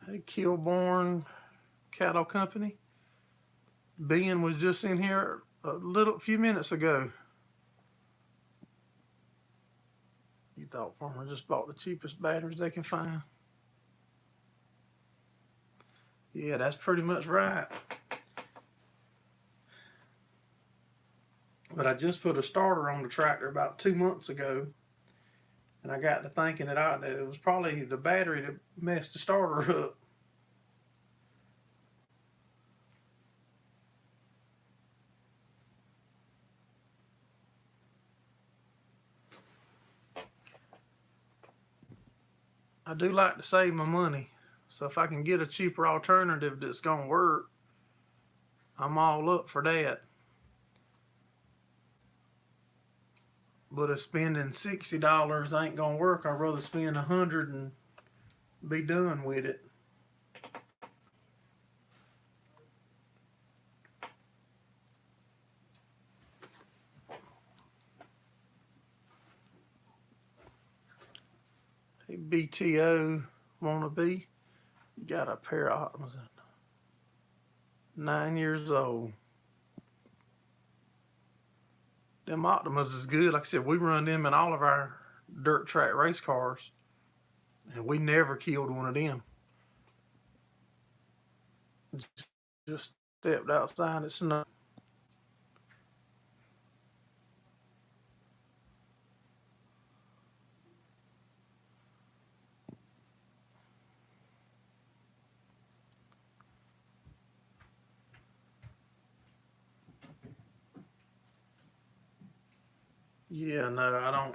[SPEAKER 1] Hey, Kilborn Cattle Company. Ben was just in here a few minutes ago. You thought farmer just bought the cheapest batteries they can find? Yeah, that's pretty much right. But I just put a starter on the tractor about 2 months ago, and I got to thinking that it was probably the battery that messed the starter up. I do like to save my money, so if I can get a cheaper alternative that's gonna work, I'm all up for that. But if spending $60 ain't gonna work, I'd rather spend $100 and be done with it. Hey, BTO wannabe, you got a pair of Optimus, 9 years old. Them Optimus is good. Like I said, we run them in all of our dirt track race cars, and we never killed one of them. Just stepped outside, it snowed. Yeah, no,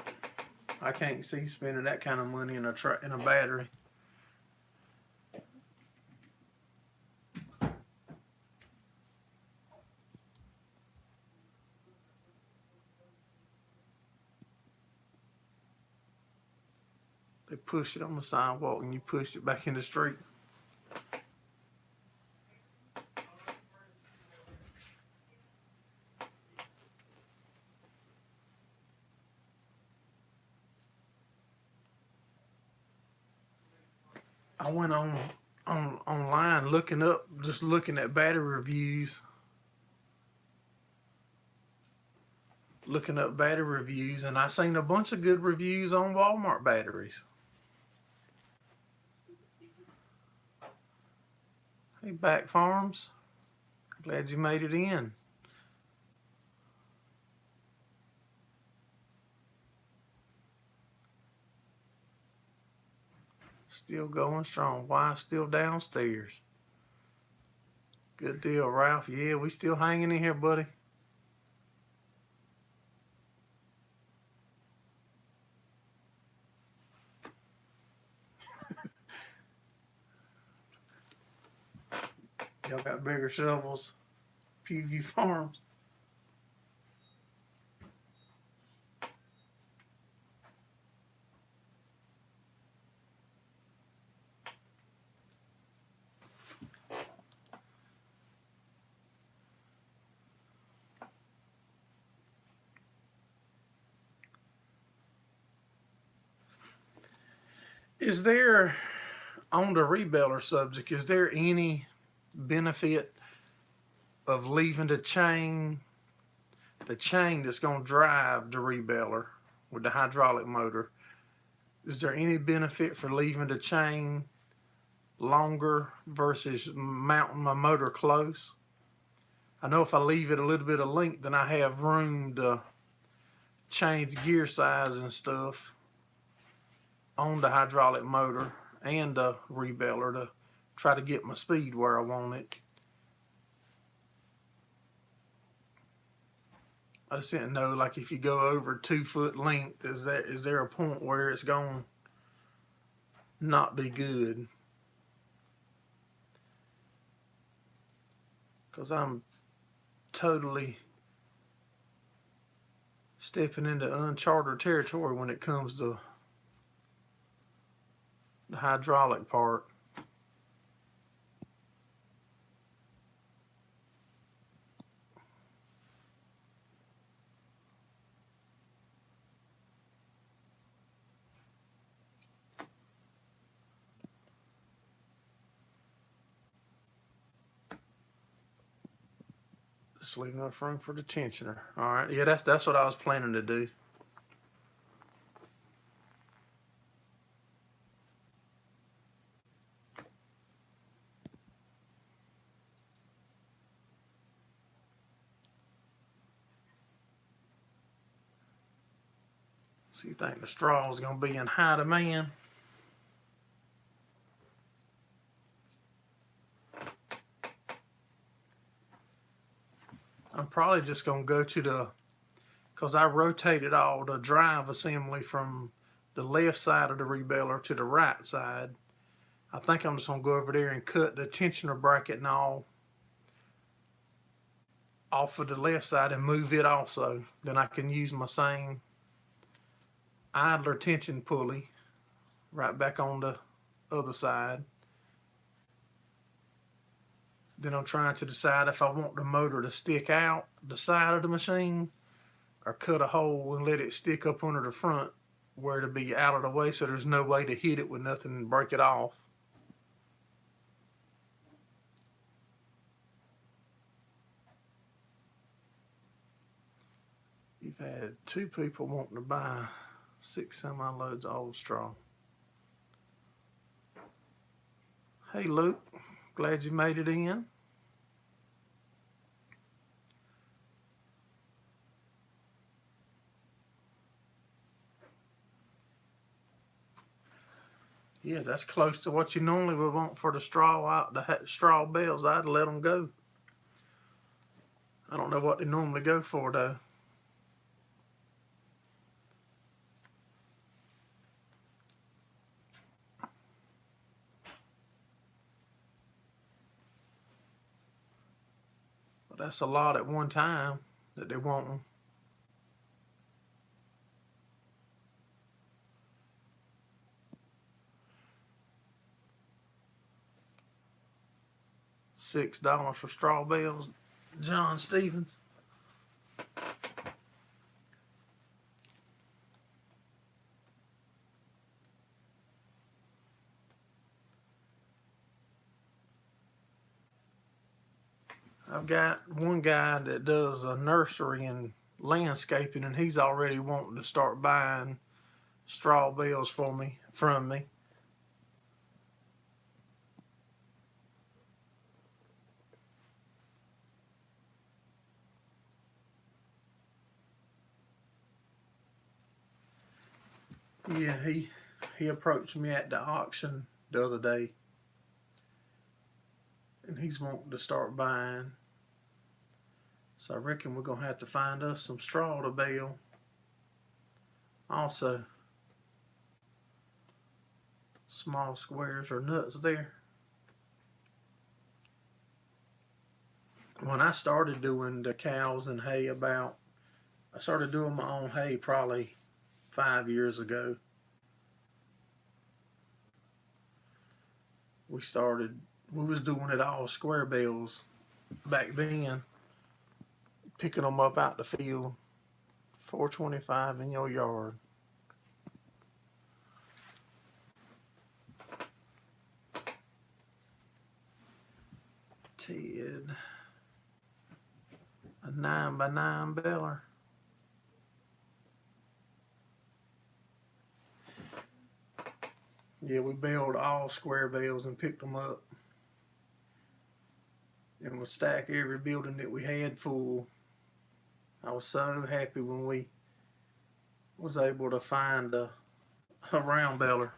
[SPEAKER 1] I can't see spending that kind of money in a battery. They push it on the sidewalk and you push it back in the street. I went online looking at battery reviews. Looking up battery reviews, and I seen a bunch of good reviews on Walmart batteries. Hey, Back Farms, glad you made it in. Still going strong. Why still downstairs? Good deal, Ralph. Yeah, we still hanging in here, buddy. Y'all got bigger shovels. PV Farms. Is there, on the rebeller subject, is there any benefit of leaving the chain that's going to drive the rebeller with the hydraulic motor? Is there any benefit for leaving the chain longer versus mounting my motor close? I know if I leave it a little bit of length, then I have room to change gear size and stuff on the hydraulic motor and the rebeller to try to get my speed where I want it. I just didn't know, like, if you go over 2 foot length, is there a point where it's going to not be good? Because I'm totally stepping into uncharted territory when it comes to the hydraulic part. Just leave enough room for the tensioner. All right, yeah, that's what I was planning to do. So you think the straw is going to be in high demand? I'm probably just going to go to because I rotated all the drive assembly from the left side of the rebeller to the right side. I think I'm just going to go over there and cut the tensioner bracket and all off of the left side and move it also. Then I can use my same idler tension pulley right back on the other side. Then I'm trying to decide if I want the motor to stick out the side of the machine or cut a hole and let it stick up under the front where it'll be out of the way so there's no way to hit it with nothing and break it off. You've had 2 people wanting to buy 6 semi-loads of old straw. Hey Luke, glad you made it in. Yeah, that's close to what you normally would want for the straw bales. I'd let them go. I don't know what they normally go for though. But that's a lot at one time that they want them. $6 for straw bales, John Stevens. I've got one guy that does a nursery and landscaping, and he's already wanting to start buying straw bales from me. Yeah, He approached me at the auction the other day, and he's wanting to start buying. So I reckon we're going to have to find us some straw to bale. Also, small squares or nuts there. When I started doing the cows and hay I started doing my own hay probably 5 years ago. We was doing it all square bales back then, picking them up out the field, 425 in your yard. Ted, a 9x9 baler. Yeah, we baled all square bales and picked them up. And would stack every building that we had full. I was so happy when we was able to find a round baler.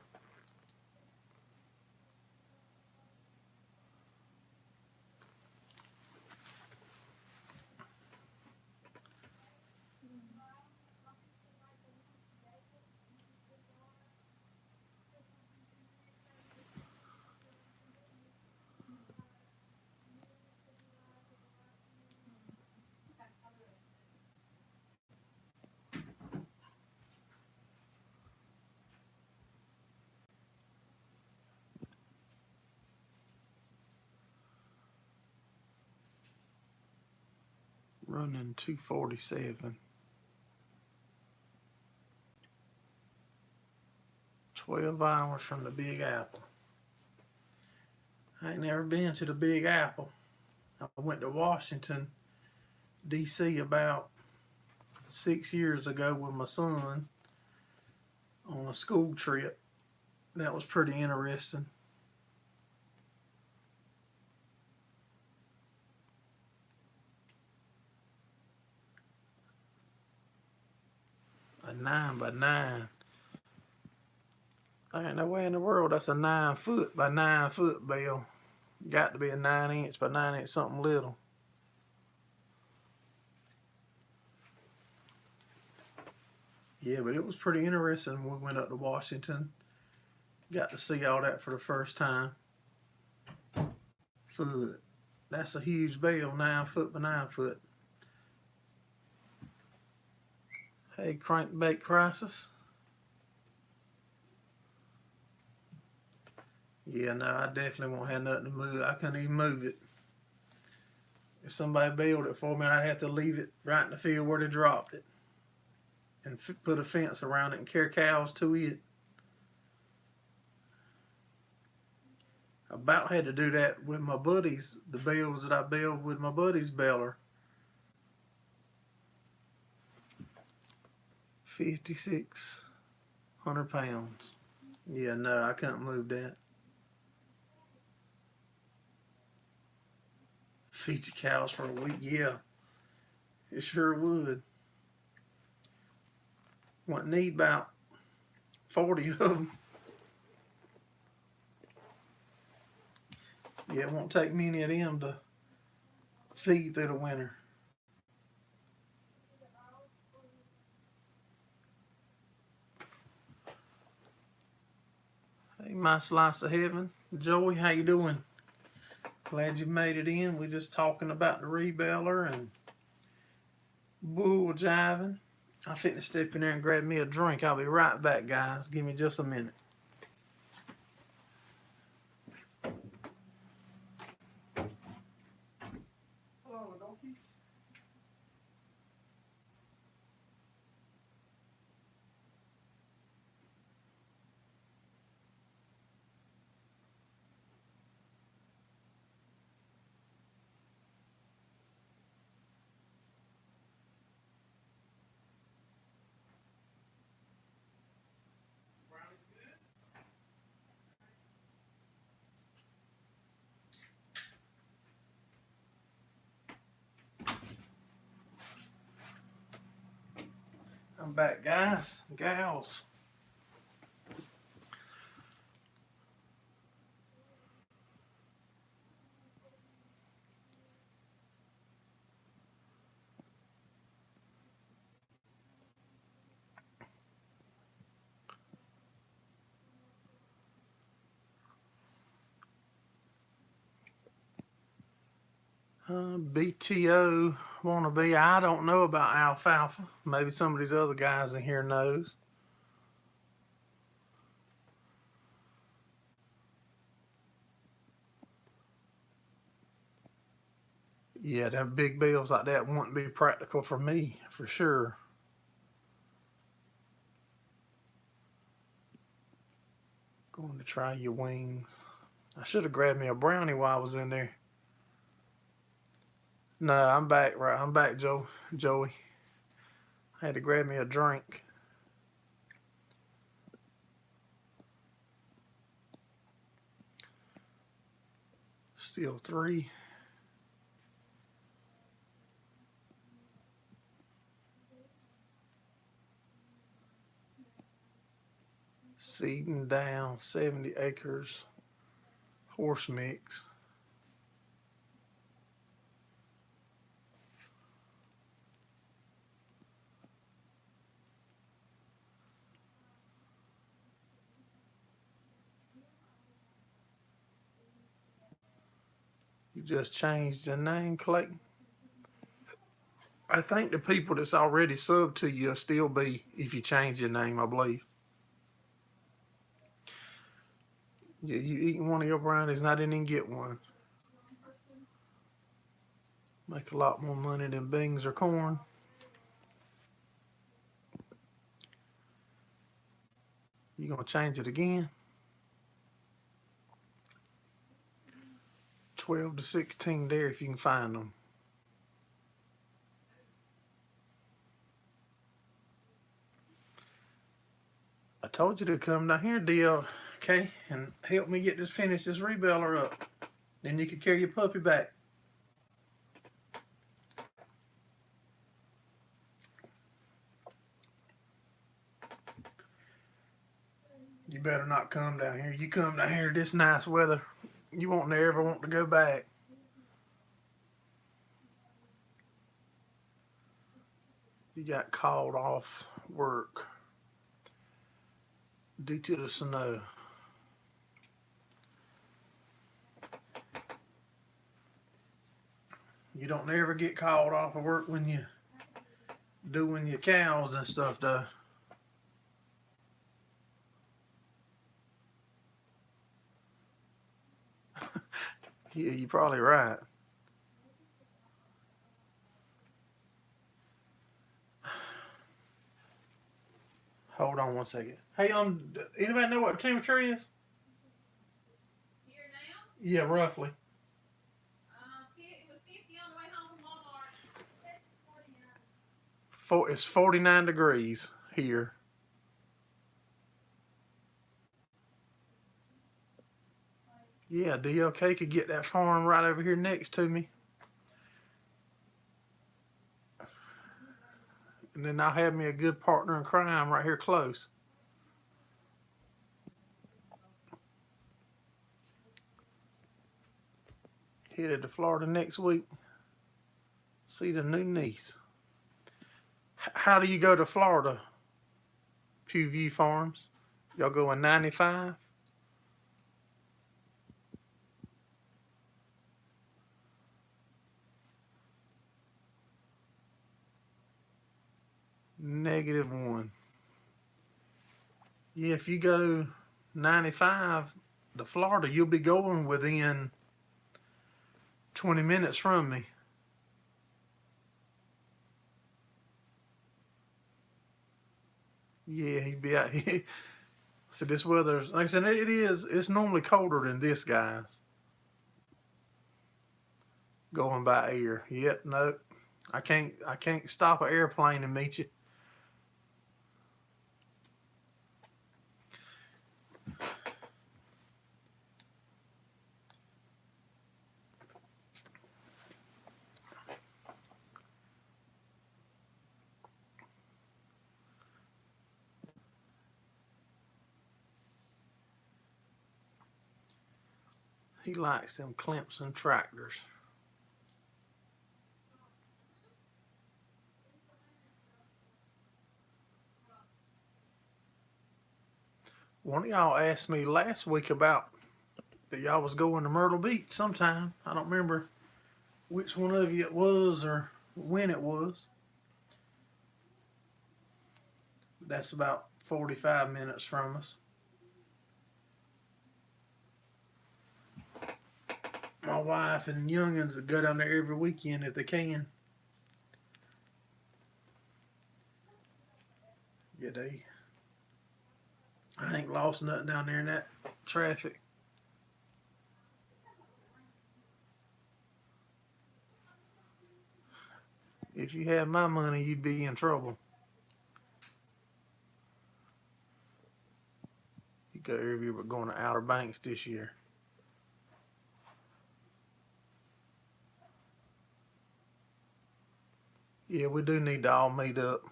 [SPEAKER 1] Running 247. 12 hours from the Big Apple. I ain't never been to the Big Apple. I went to Washington, D.C. about 6 years ago with my son on a school trip. That was pretty interesting. A 9x9. There ain't no way in the world that's a 9-foot by 9-foot bale. Got to be a 9-inch by 9-inch something little. Yeah, but it was pretty interesting when we went up to Washington. Got to see all that for the first time. Foot. That's a huge bale, 9-foot by 9-foot. Hey, crankbait crisis. Yeah, no, I definitely won't have nothing to move. I couldn't even move it. If somebody baled it for me, I'd have to leave it right in the field where they dropped it and put a fence around it and carry cows to it. I about had to do that with my buddies, the bales that I baled with my buddy's baler. 5,600 pounds. Yeah, no, I couldn't move that. Feed your cows for a week, yeah. It sure would. Wouldn't need about 40 of them. Yeah, it won't take many of them to feed through the winter. Hey, my slice of heaven. Joey, how you doing? Glad you made it in. We're just talking about the rebaler and bull jiving. I'm fitting to step in there and grab me a drink. I'll be right back, guys. Give me just a minute. Hello, donkeys. I'm back, guys, gals. BTO wannabe. I don't know about alfalfa. Maybe some of these other guys in here knows. Yeah, them big bills like that wouldn't be practical for me, for sure. Going to try your wings. I should have grabbed me a brownie while I was in there. No, I'm back, right? I'm back, Joey. I had to grab me a drink. Still 3. Seeding down 70 acres. Horse mix. You just changed the name, Clayton? I think the people that's already subbed to you will still be if you change your name, I believe. Yeah, you eating one of your brownies and I didn't even get one. Make a lot more money than beans or corn. You gonna change it again? 12 to 16 there if you can find them. I told you to come down here, DLK, and help me get finish this rebeller up. Then you can carry your puppy back. You better not come down here. You come down here this nice weather, you won't ever want to go back. You got called off work due to the snow. You don't ever get called off of work when you doing your cows and stuff, though. Yeah, you're probably right. Hold on one second. Hey, anybody know what temperature is?
[SPEAKER 2] Here now?
[SPEAKER 1] Yeah, roughly.
[SPEAKER 2] It was 50 on the way home from Walmart.
[SPEAKER 1] It's 49 degrees here. Yeah, DLK could get that farm right over here next to me. And then I'll have me a good partner in crime right here close. Headed to Florida next week. See the new niece. How do you go to Florida? Pew View Farms. Y'all going 95? -1. Yeah, if you go 95 to Florida, you'll be going within 20 minutes from me. Yeah, he'd be out here. So this weather, like I said, it's normally colder than this, guys. Going by air. Yep, no. I can't stop an airplane and meet you. He likes them Clemson tractors. One of y'all asked me last week about that y'all was going to Myrtle Beach sometime. I don't remember which one of you it was or when it was. That's about 45 minutes from us. My wife and youngins that go down there every weekend if they can. Yeah, I ain't lost nothing down there in that traffic. If you had my money, you'd be in trouble. You go everywhere but going to Outer Banks this year. Yeah, we do need to all meet up.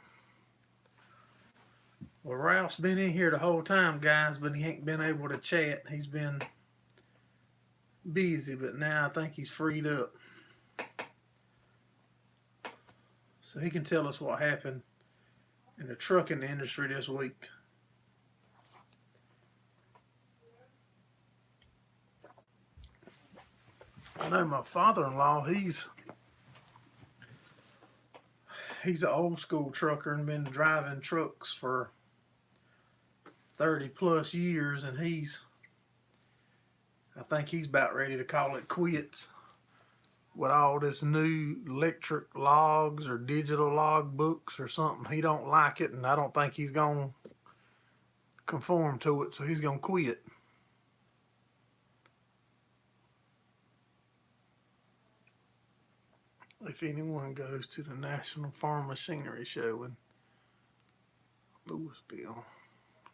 [SPEAKER 1] Well, Ralph's been in here the whole time, guys, but he ain't been able to chat. He's been busy, but now I think he's freed up. So he can tell us what happened in the trucking industry this week. I know my father-in-law, he's an old school trucker and been driving trucks for 30 plus years, and I think he's about ready to call it quits with all this new electric logs or digital log books or something. He don't like it, and I don't think he's gonna conform to it, so he's gonna quit. If anyone goes to the National Farm Machinery Show in Louisville,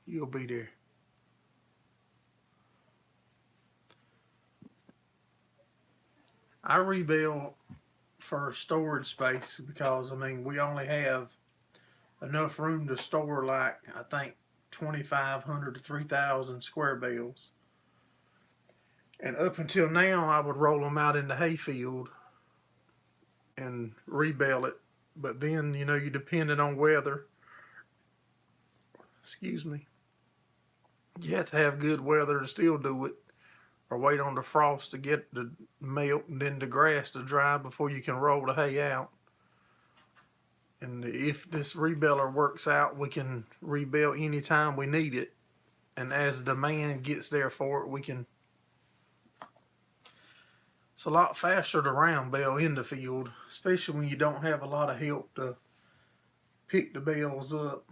[SPEAKER 1] you'll be there. I rebuilt for storage space because, I mean, we only have enough room to store, like, I think 2,500 to 3,000 square bales. And up until now, I would roll them out in the hayfield and rebale it. But then, you know, you depended on weather. Excuse me. You have to have good weather to still do it, or wait on the frost to get the melt and then the grass to dry before you can roll the hay out. And if this rebaler works out, we can rebale anytime we need it. And as the demand gets there for it, we can. It's a lot faster to round bale in the field, especially when you don't have a lot of help to pick the bales up.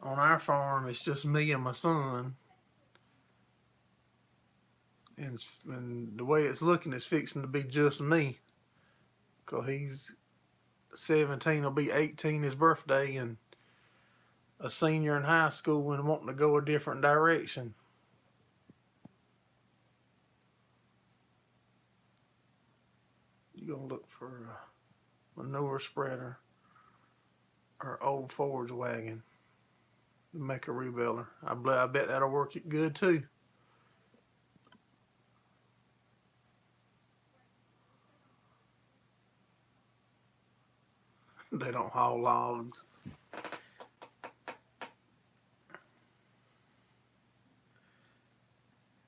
[SPEAKER 1] On our farm, it's just me and my son. And the way it's looking, it's fixing to be just me. Because he's 17, will be 18 his birthday, and a senior in high school and wanting to go a different direction. You're going to look for a manure spreader or old forage wagon to make a rebaler. I bet that'll work it good too. They don't haul logs.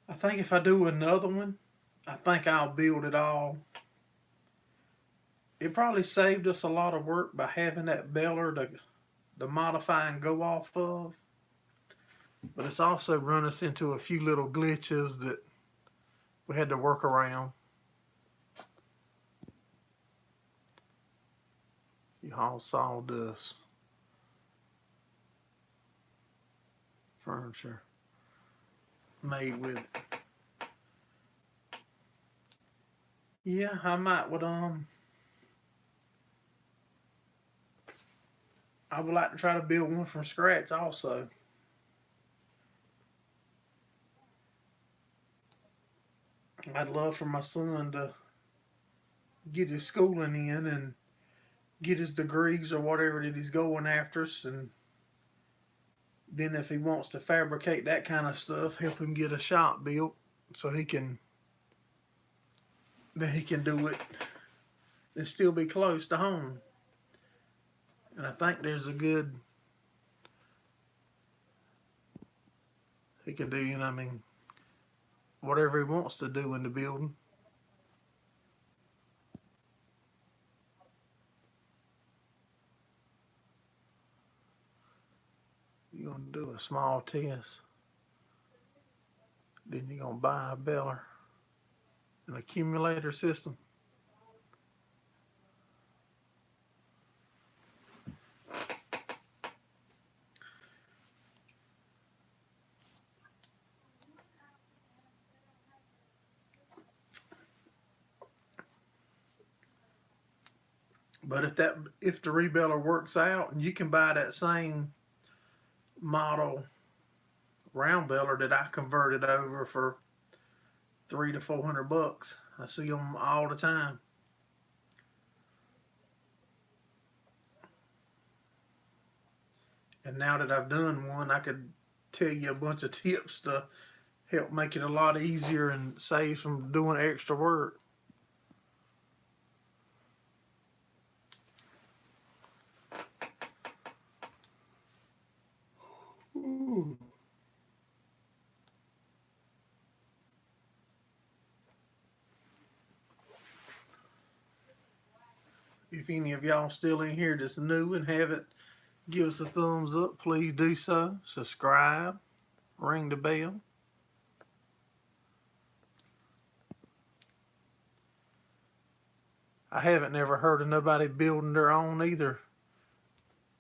[SPEAKER 1] I think if I do another one, I think I'll build it all. It probably saved us a lot of work by having that baler to modify and go off of. But it's also run us into a few little glitches that we had to work around. You haul sawdust, furniture made with it. Yeah, I might would I would like to try to build one from scratch also. I'd love for my son to get his schooling in and get his degrees or whatever that he's going after, and then if he wants to fabricate that kind of stuff, help him get a shop built so he can do it and still be close to home. And I think there's a good he can do, you know, I mean, whatever he wants to do in the building. do a small test. Then you're gonna buy a baler, an accumulator system. But if the rebeller works out, and you can buy that same model round beller that I converted over for $300 to $400. I see them all the time. And now that I've done one, I could tell you a bunch of tips to help make it a lot easier and save from doing extra work. Ooh. If any of y'all still in here that's new and haven't give us a thumbs up, please do so. Subscribe, ring the bell. I haven't never heard of nobody building their own either,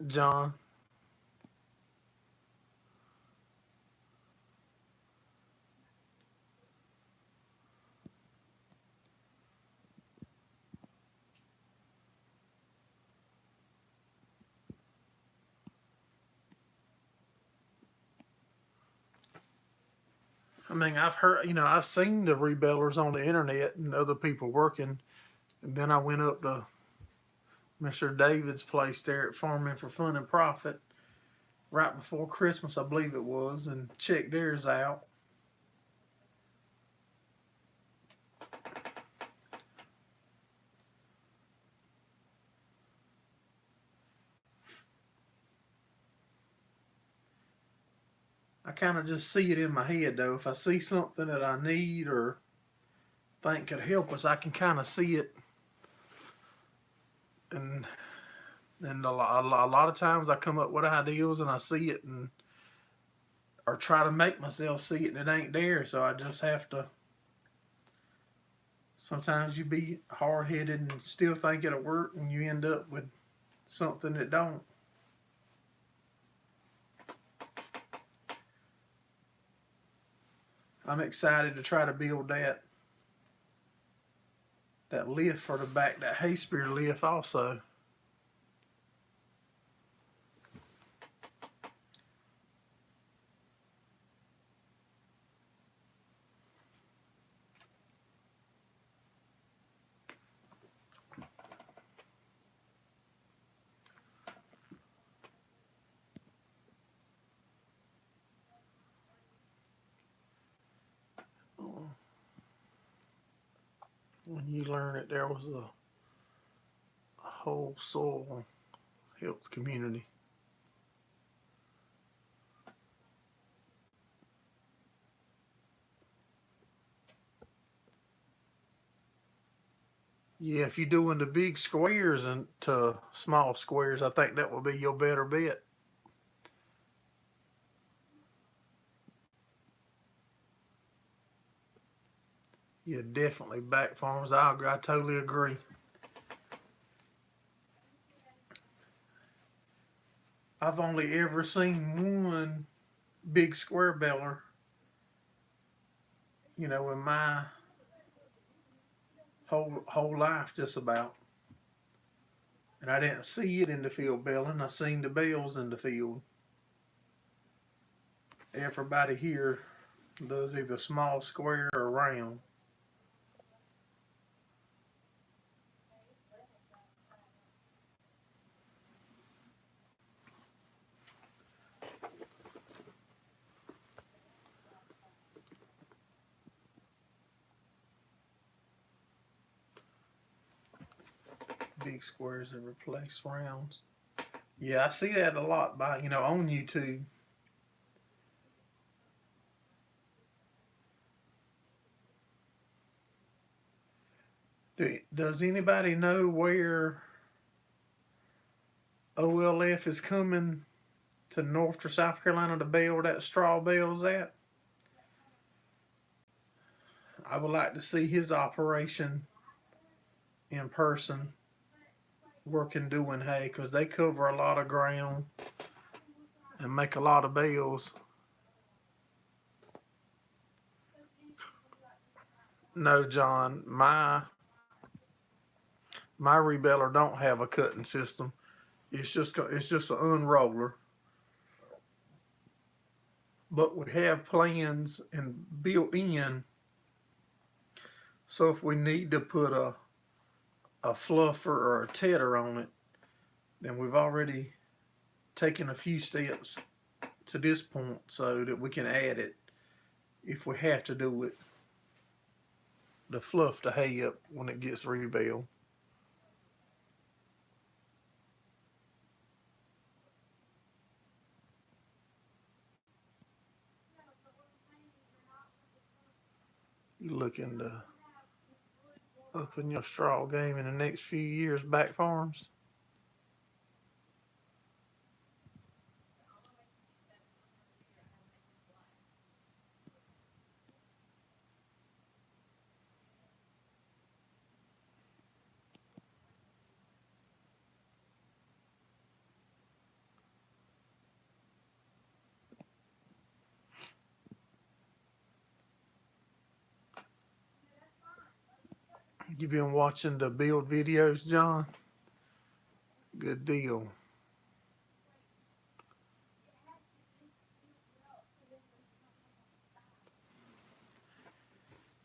[SPEAKER 1] John. I mean, I've heard, I've seen the rebellers on the internet and other people working. And then I went up to Mr. David's place there at Farming for Fun and Profit right before Christmas, I believe it was, and checked theirs out. I kind of just see it in my head though. If I see something that I need or think could help us, I can kind of see it. And a lot of times I come up with ideas and I see it and or try to make myself see it and it ain't there. So I just have to. Sometimes you be hard headed and still think it'll work, and you end up with something that don't. I'm excited to try to build that lift for the back, that hay spear lift also. When you learn that there was a whole soil helps community. Yeah, if you're doing the big squares into small squares, I think that would be your better bet. Yeah, definitely back farms. I totally agree. I've only ever seen one big square beller, in my whole life just about. And I didn't see it in the field belling. I seen the bells in the field. Everybody here does either small, square, or round. Big squares that replace rounds. Yeah, I see that a lot on YouTube. Does anybody know where OLF is coming to North or South Carolina to bale that straw bales at. I would like to see his operation in person, working doing hay, because they cover a lot of ground and make a lot of bales. No, John, my rebeller don't have a cutting system. It's just an unroller. But we have plans and built in. So if we need to put a fluffer or a tedder on it, then we've already taken a few steps to this point so that we can add it if we have to do it to fluff the hay up when it gets rebaled. You looking to up in your straw game in the next few years, back farms? You been watching the build videos, John? Good deal.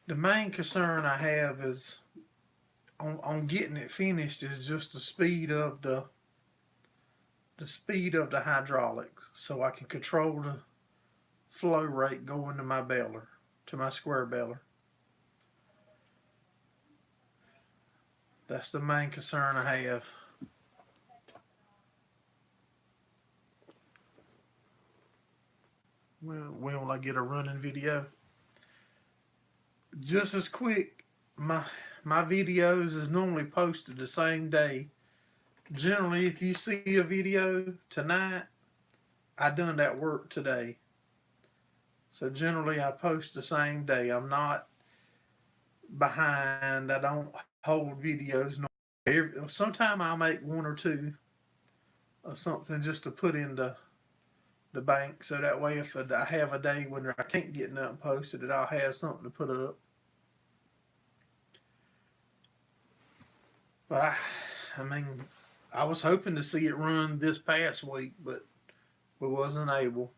[SPEAKER 1] The main concern I have is on getting it finished is just the speed of the hydraulics, so I can control the flow rate going to my baler, to my square baler. That's the main concern I have. Well, when will I get a running video? Just as quick. My videos is normally posted the same day. Generally, if you see a video tonight, I done that work today. So generally, I post the same day. I'm not behind. I don't hold videos. Sometime I'll make one or two or something just to put in the bank, so that way if I have a day when I can't get nothing posted, that I'll have something to put up. But I mean, I was hoping to see it run this past week, but we wasn't able.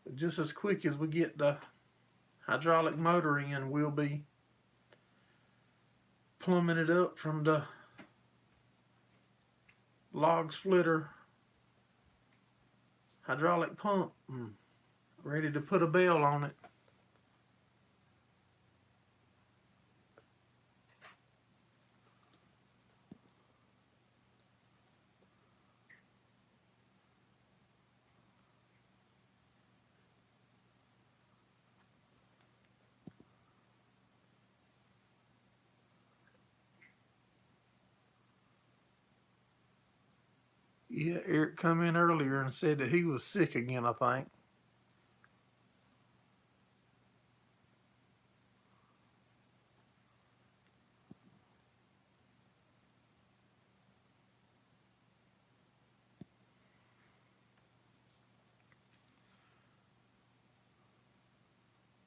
[SPEAKER 1] But just as quick as we get the hydraulic motor in, we'll be plumbing it up from the log splitter hydraulic pump and ready to put a bell on it. Yeah, Eric come in earlier and said that he was sick again, I think.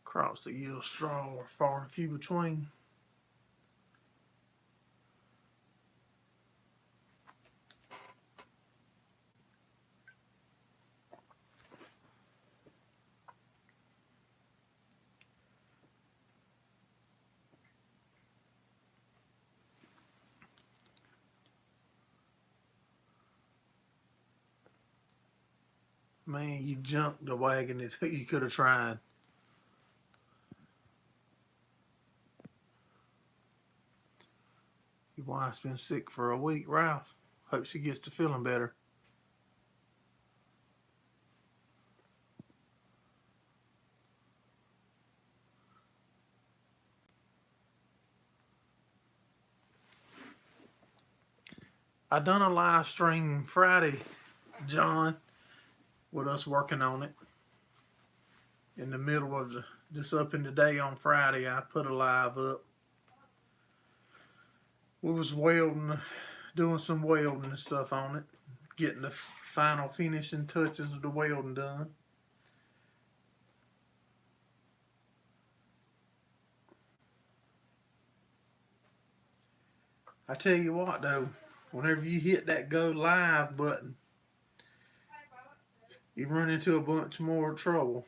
[SPEAKER 1] Crops that yield straw are far and few between. Man, you jumped the wagon as you could have tried. Your wife's been sick for a week, Ralph. Hope she gets to feeling better. I done a live stream Friday, John, with us working on it. In the middle of just up in the day on Friday, I put a live up. We was welding, doing some welding and stuff on it, getting the final finishing touches of the welding done. I tell you what though, whenever you hit that go live button, you run into a bunch more trouble.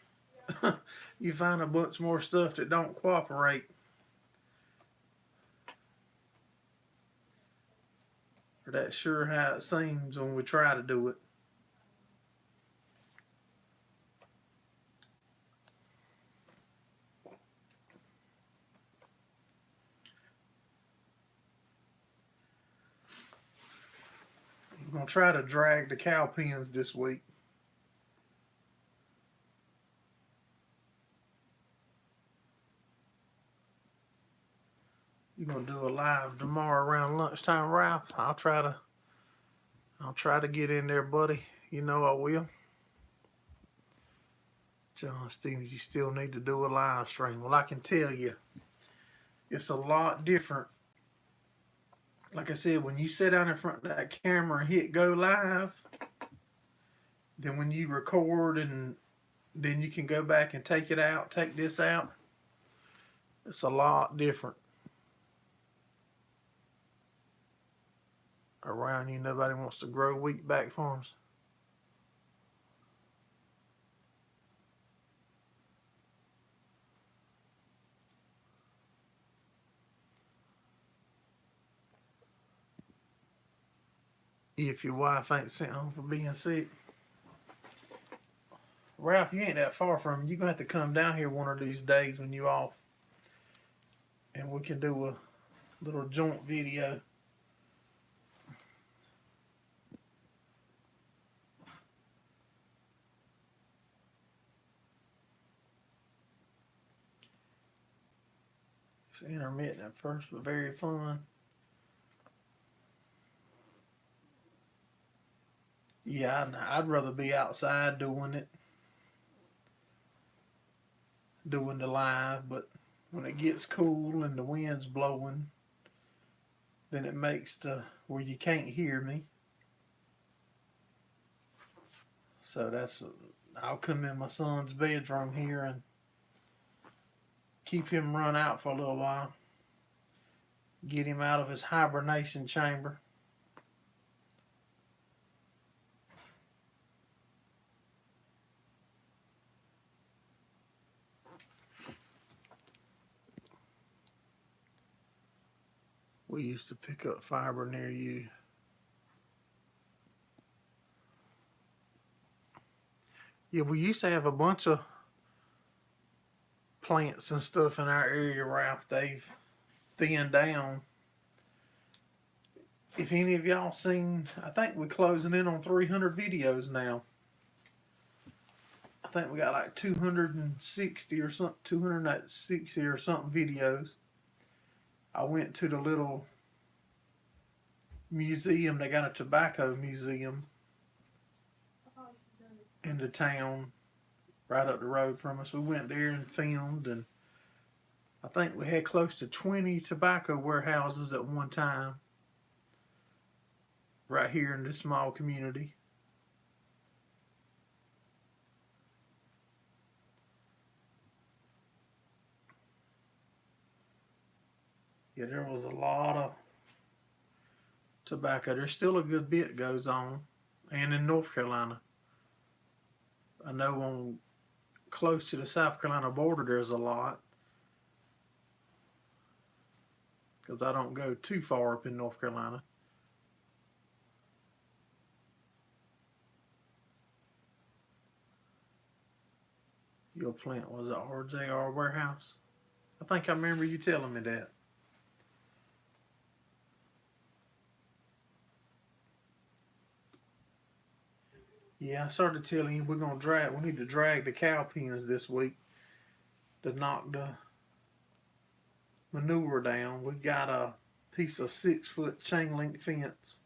[SPEAKER 1] You find a bunch more stuff that don't cooperate. Or that's sure how it seems when we try to do it. I'm going to try to drag the cow pens this week. You're going to do a live tomorrow around lunchtime, Ralph? I'll try to get in there, buddy. You know I will. John Stevens, you still need to do a live stream. Well, I can tell you, it's a lot different. Like I said, when you sit down in front of that camera and hit go live, then when you record and then you can go back and take it out, take this out, it's a lot different. Around you, nobody wants to grow wheat back farms. If your wife ain't sent home for being sick. Ralph, you ain't that far from me. You're going to have to come down here one of these days when you're off. And we can do a little joint video. It's intermittent at first, but very fun. Yeah, I'd rather be outside doing it. Doing the live, but when it gets cool and the wind's blowing, then it makes where you can't hear me. So I'll come in my son's bedroom here and keep him run out for a little while. Get him out of his hibernation chamber. We used to pick up fiber near you. Yeah, we used to have a bunch of plants and stuff in our area, Ralph. They've thinned down. If any of y'all seen, I think we're closing in on 300 videos now. I think we got like 260 or something, 260 or something videos. I went to the little museum. They got a tobacco museum in the town right up the road from us. We went there and filmed, and I think we had close to 20 tobacco warehouses at one time right here in this small community. Yeah, there was a lot of tobacco. There's still a good bit goes on, and in North Carolina. I know on close to the South Carolina border there's a lot, because I don't go too far up in North Carolina. Your plant was at RJR warehouse. I think I remember you telling me that. Yeah, I started telling you we need to drag the cow pens this week to knock the manure down. We've got a piece of 6-foot chain link fence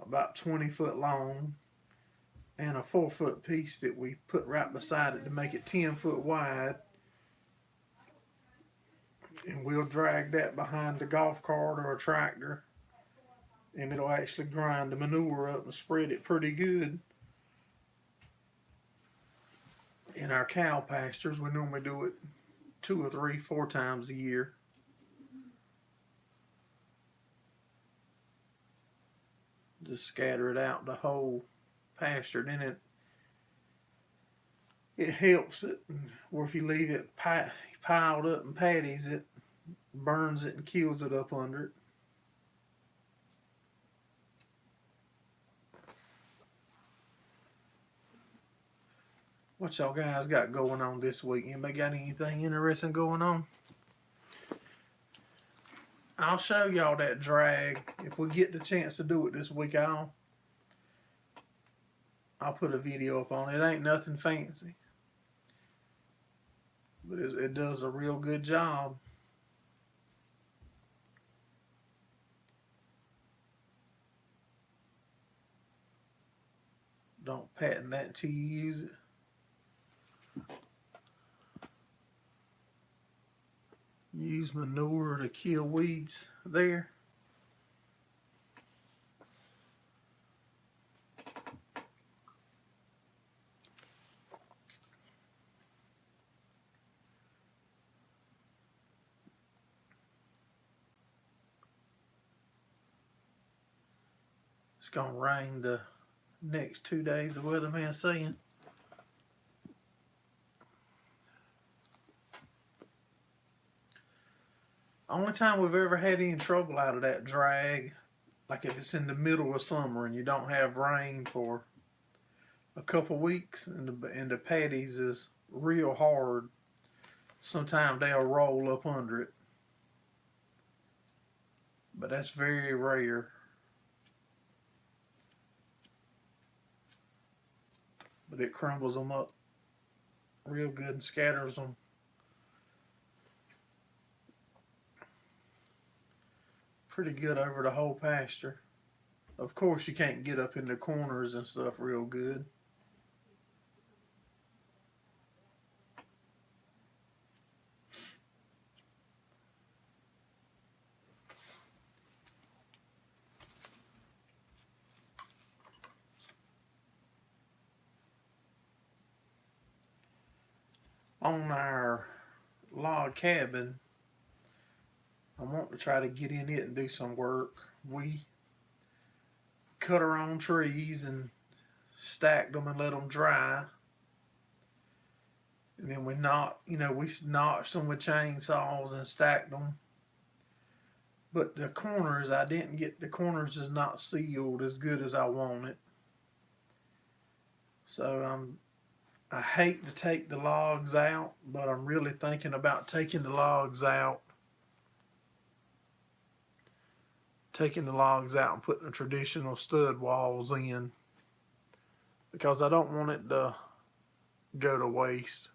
[SPEAKER 1] about 20 foot long, and a 4-foot piece that we put right beside it to make it 10 foot wide. And we'll drag that behind the golf cart or a tractor, and it'll actually grind the manure up and spread it pretty good. In our cow pastures, we normally do it 2 or 3, 4 times a year. Just scatter it out the whole pasture. Then it helps it. Or if you leave it piled up in patties, it burns it and kills it up under it. What y'all guys got going on this week? Anybody got anything interesting going on? I'll show y'all that drag. If we get the chance to do it this week, I'll put a video up on it. It ain't nothing fancy, but it does a real good job. Don't patent that till you use it. Use manure to kill weeds there. It's gonna rain the next 2 days, the weatherman's saying. Only time we've ever had any trouble out of that drag, like if it's in the middle of summer and you don't have rain for a couple weeks, and the patties is real hard, sometimes they'll roll up under it. But that's very rare. But it crumbles them up real good and scatters them. Pretty good over the whole pasture. Of course, you can't get up in the corners and stuff real good. On our log cabin, I want to try to get in it and do some work. We cut our own trees and stacked them and let them dry. And then we notched them with chainsaws and stacked them. But the corners, the corners is not sealed as good as I want it. So I hate to take the logs out, but I'm really thinking about taking the logs out. Taking the logs out and putting the traditional stud walls in, because I don't want it to go to waste.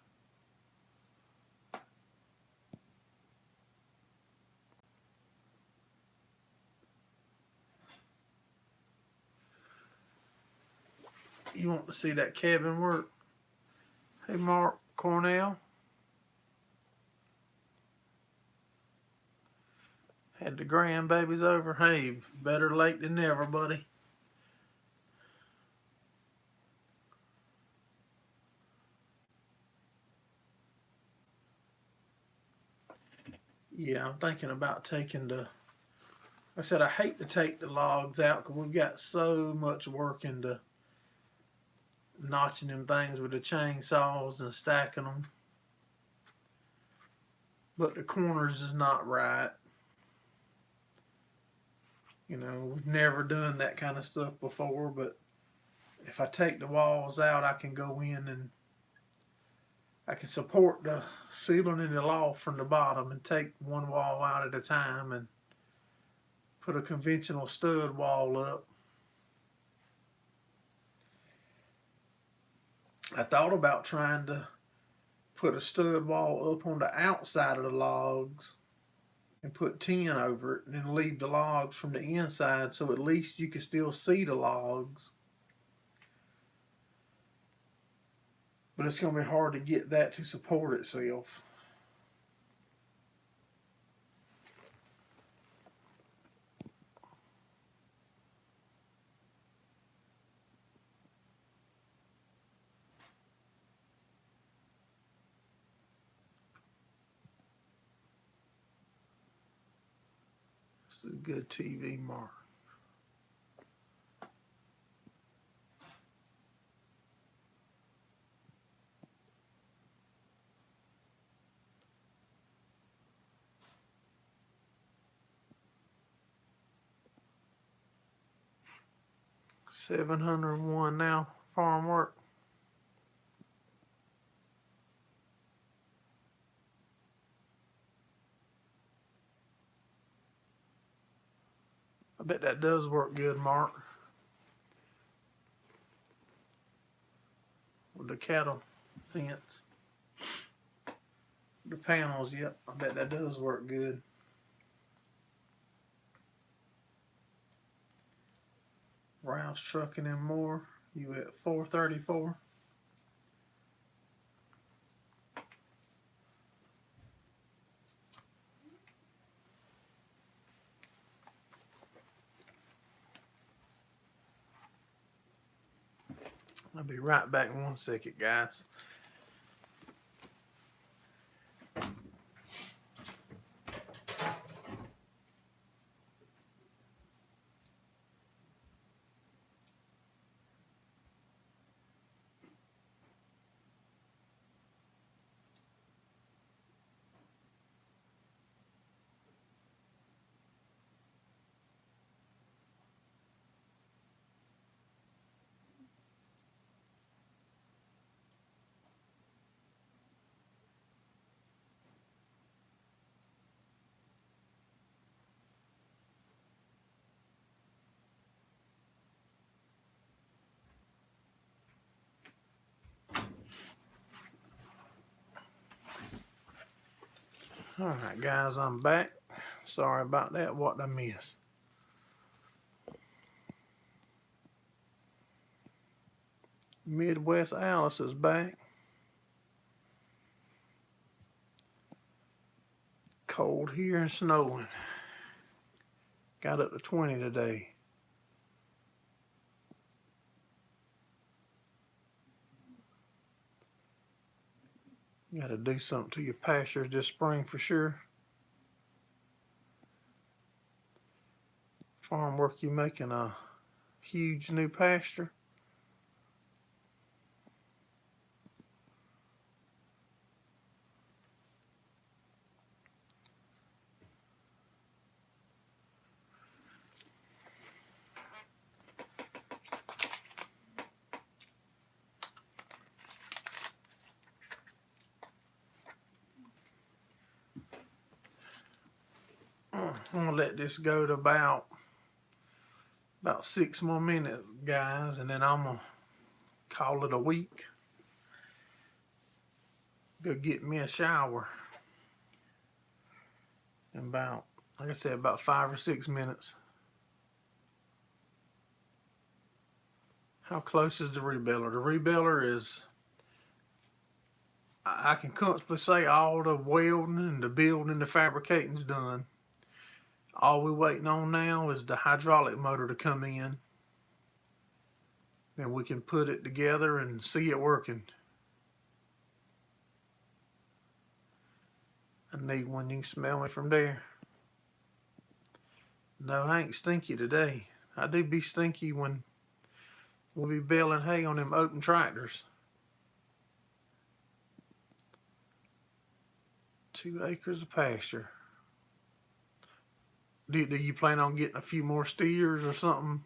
[SPEAKER 1] You want to see that cabin work? Hey, Mark Cornell. Had the grandbabies over. Hey, better late than never, buddy. Yeah, I'm thinking about taking I said I hate to take the logs out because we've got so much work into notching them things with the chainsaws and stacking them. But the corners is not right. You know, we've never done that kind of stuff before, but if I take the walls out, I can go in and I can support the ceiling in the loft from the bottom and take one wall out at a time and put a conventional stud wall up. I thought about trying to put a stud wall up on the outside of the logs and put tin over it and then leave the logs from the inside so at least you can still see the logs. But it's going to be hard to get that to support itself. This is a good TV mark. $701 now, farm work. I bet that does work good, Mark. With the cattle fence. The panels, yep, I bet that does work good. Rouse Trucking and More, you at 434. I'll be right back in 1 second, guys. Alright guys, I'm back. Sorry about that, what I missed. Midwest Alice is back. Cold here and snowing. Got up to 20 today. Got to do something to your pastures this spring for sure. Farm work, you making a huge new pasture? I'm gonna let this go to about 6 more minutes, guys, and then I'm gonna call it a week. Go get me a shower in about, like I said, about 5 or 6 minutes. How close is the rebuilder? The rebuilder is, I can comfortably say all the welding and the building and the fabricating's done. All we're waiting on now is the hydraulic motor to come in. Then we can put it together and see it working. I need one, you can smell me from there. No, I ain't stinky today. I do be stinky when we'll be baling hay on them open tractors. 2 acres of pasture. Do you plan on getting a few more steers or something?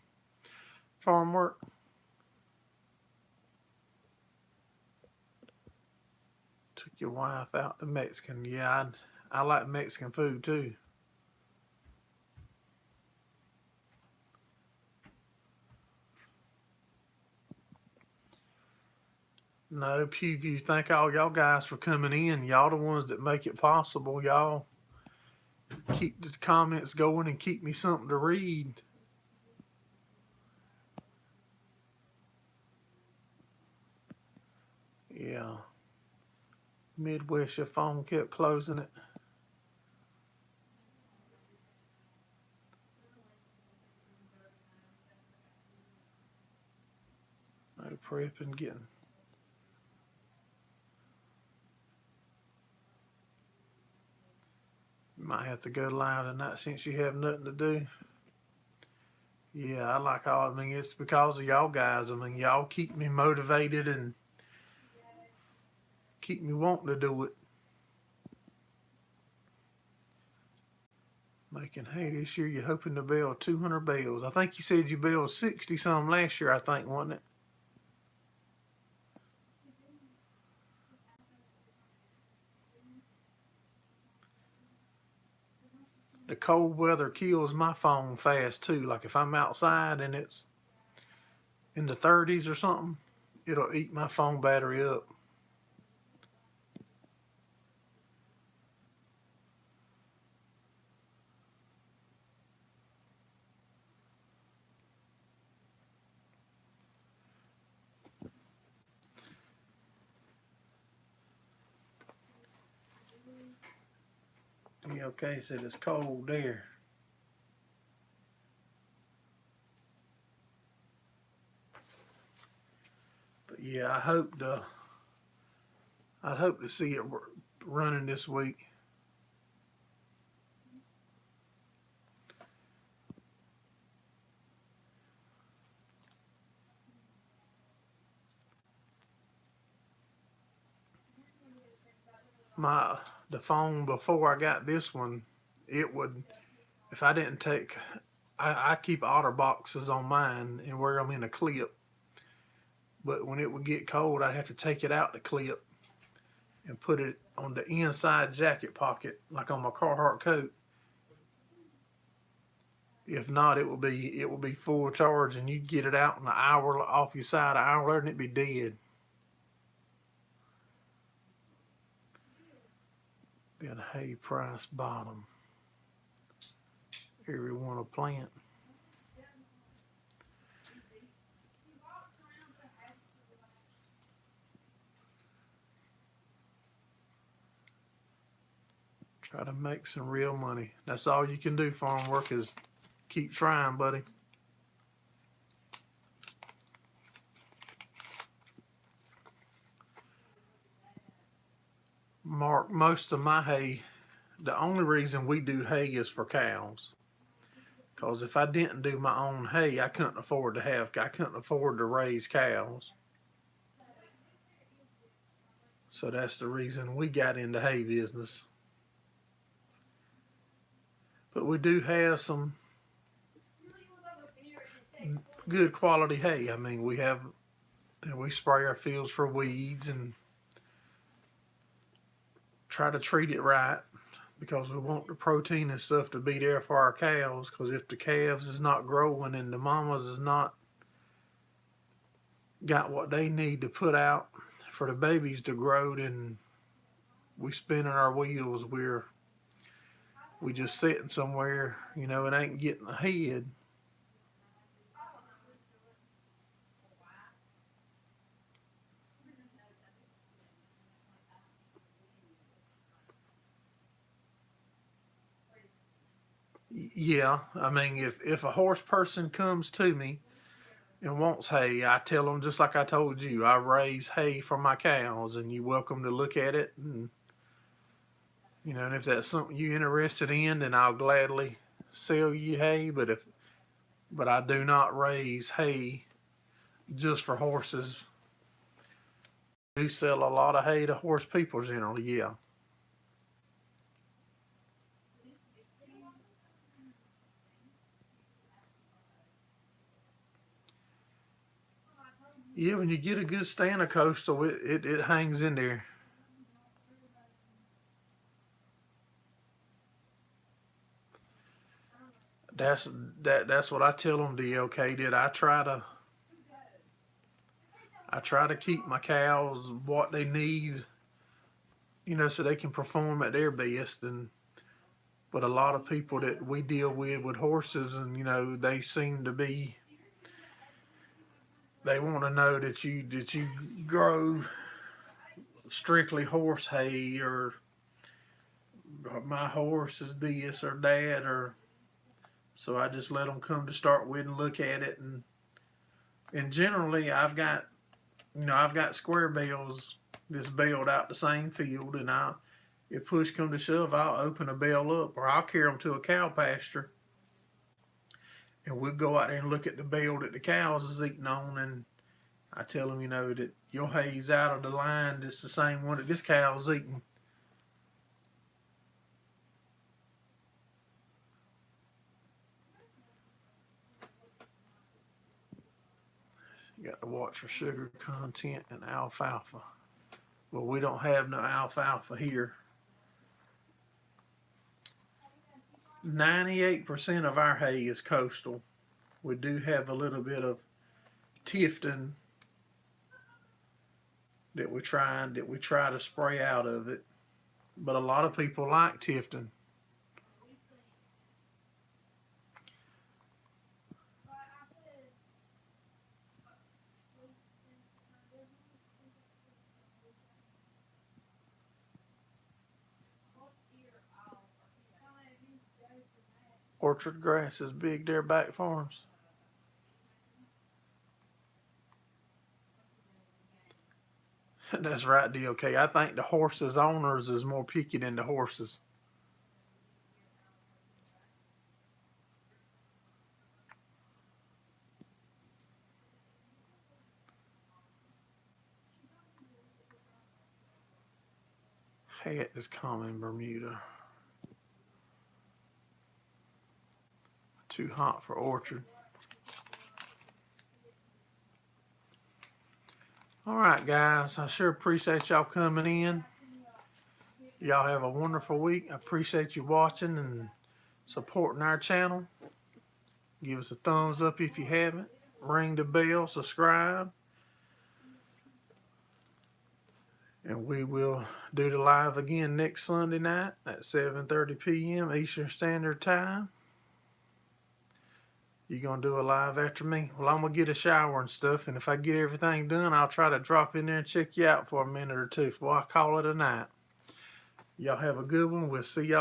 [SPEAKER 1] Farm work? Took your wife out to Mexican. Yeah, I like Mexican food too. No, Pewview, thank all y'all guys for coming in. Y'all the ones that make it possible. Y'all keep the comments going and keep me something to read. Yeah. Midwest, your phone kept closing it. No prepping, getting. Might have to go live tonight since you have nothing to do. Yeah, I like all. I mean, it's because of y'all guys. I mean, y'all keep me motivated and keep me wanting to do it. Making hay this year, you're hoping to build 200 bales. I think you said you built 60 some last year, I think, wasn't it? The cold weather kills my phone fast too. Like if I'm outside and it's in the 30s or something, it'll eat my phone battery up. Yeah, okay, said it's cold there. But yeah, I'd hope to see it running this week. The phone before I got this one, it would, if I didn't take, I keep otter boxes on mine and wear them in a clip. But when it would get cold, I'd have to take it out the clip and put it on the inside jacket pocket, like on my Carhartt coat. If not, it will be full charge, and you'd get it out in an hour off your side, an hour later, and it'd be dead. Then hay price bottom. Everyone will plant. Try to make some real money. That's all you can do, farm work, is keep trying, buddy. Mark, most of my hay, the only reason we do hay is for cows. Because if I didn't do my own hay, I couldn't afford to raise cows. So that's the reason we got into hay business. But we do have some good quality hay. I mean, we spray our fields for weeds and try to treat it right because we want the protein and stuff to be there for our cows. Because if the calves is not growing and the mamas is not got what they need to put out for the babies to grow, then we spinning our wheels. We just sitting somewhere, it ain't getting ahead. Yeah, I mean, if a horse person comes to me and wants hay, I tell them just like I told you, I raise hay for my cows, and you're welcome to look at it, and and if that's something you're interested in, then I'll gladly sell you hay. But I do not raise hay just for horses. I do sell a lot of hay to horse people generally, yeah. Yeah, when you get a good stand of coastal, it hangs in there. That's what I tell them, DLK. Did I try to keep my cows what they need, so they can perform at their best. And But a lot of people that we deal with horses, and you know, they seem to be, they want to know that you grow strictly horse hay, or my horse is this or that, or so I just let them come to start with and look at it, and generally I've got, you know, I've got square bales that's baled out the same field, and if push come to shove, I'll open a bale up, or I'll carry them to a cow pasture, and we'll go out there and look at the bale that the cows is eating on, and I tell them, you know, that your hay's out of the line, it's the same one that this cow's eating. You got to watch for sugar content and alfalfa. Well, we don't have no alfalfa here. 98% of our hay is coastal. We do have a little bit of Tifton that we try to spray out of it, but a lot of people like Tifton. Orchard grass is big there back farms. That's right, DOK. I think the horses' owners is more picky than the horses. Hat is common in Bermuda. Too hot for orchard. All right, guys. I sure appreciate y'all coming in. Y'all have a wonderful week. I appreciate you watching and supporting our channel. Give us a thumbs up if you haven't. Ring the bell, subscribe. And we will do the live again next Sunday night at 7:30 p.m. Eastern Standard Time. You gonna do a live after me? Well, I'm gonna get a shower and stuff, and if I get everything done, I'll try to drop in there and check you out for a minute or two before I call it a night. Y'all have a good one. We'll see y'all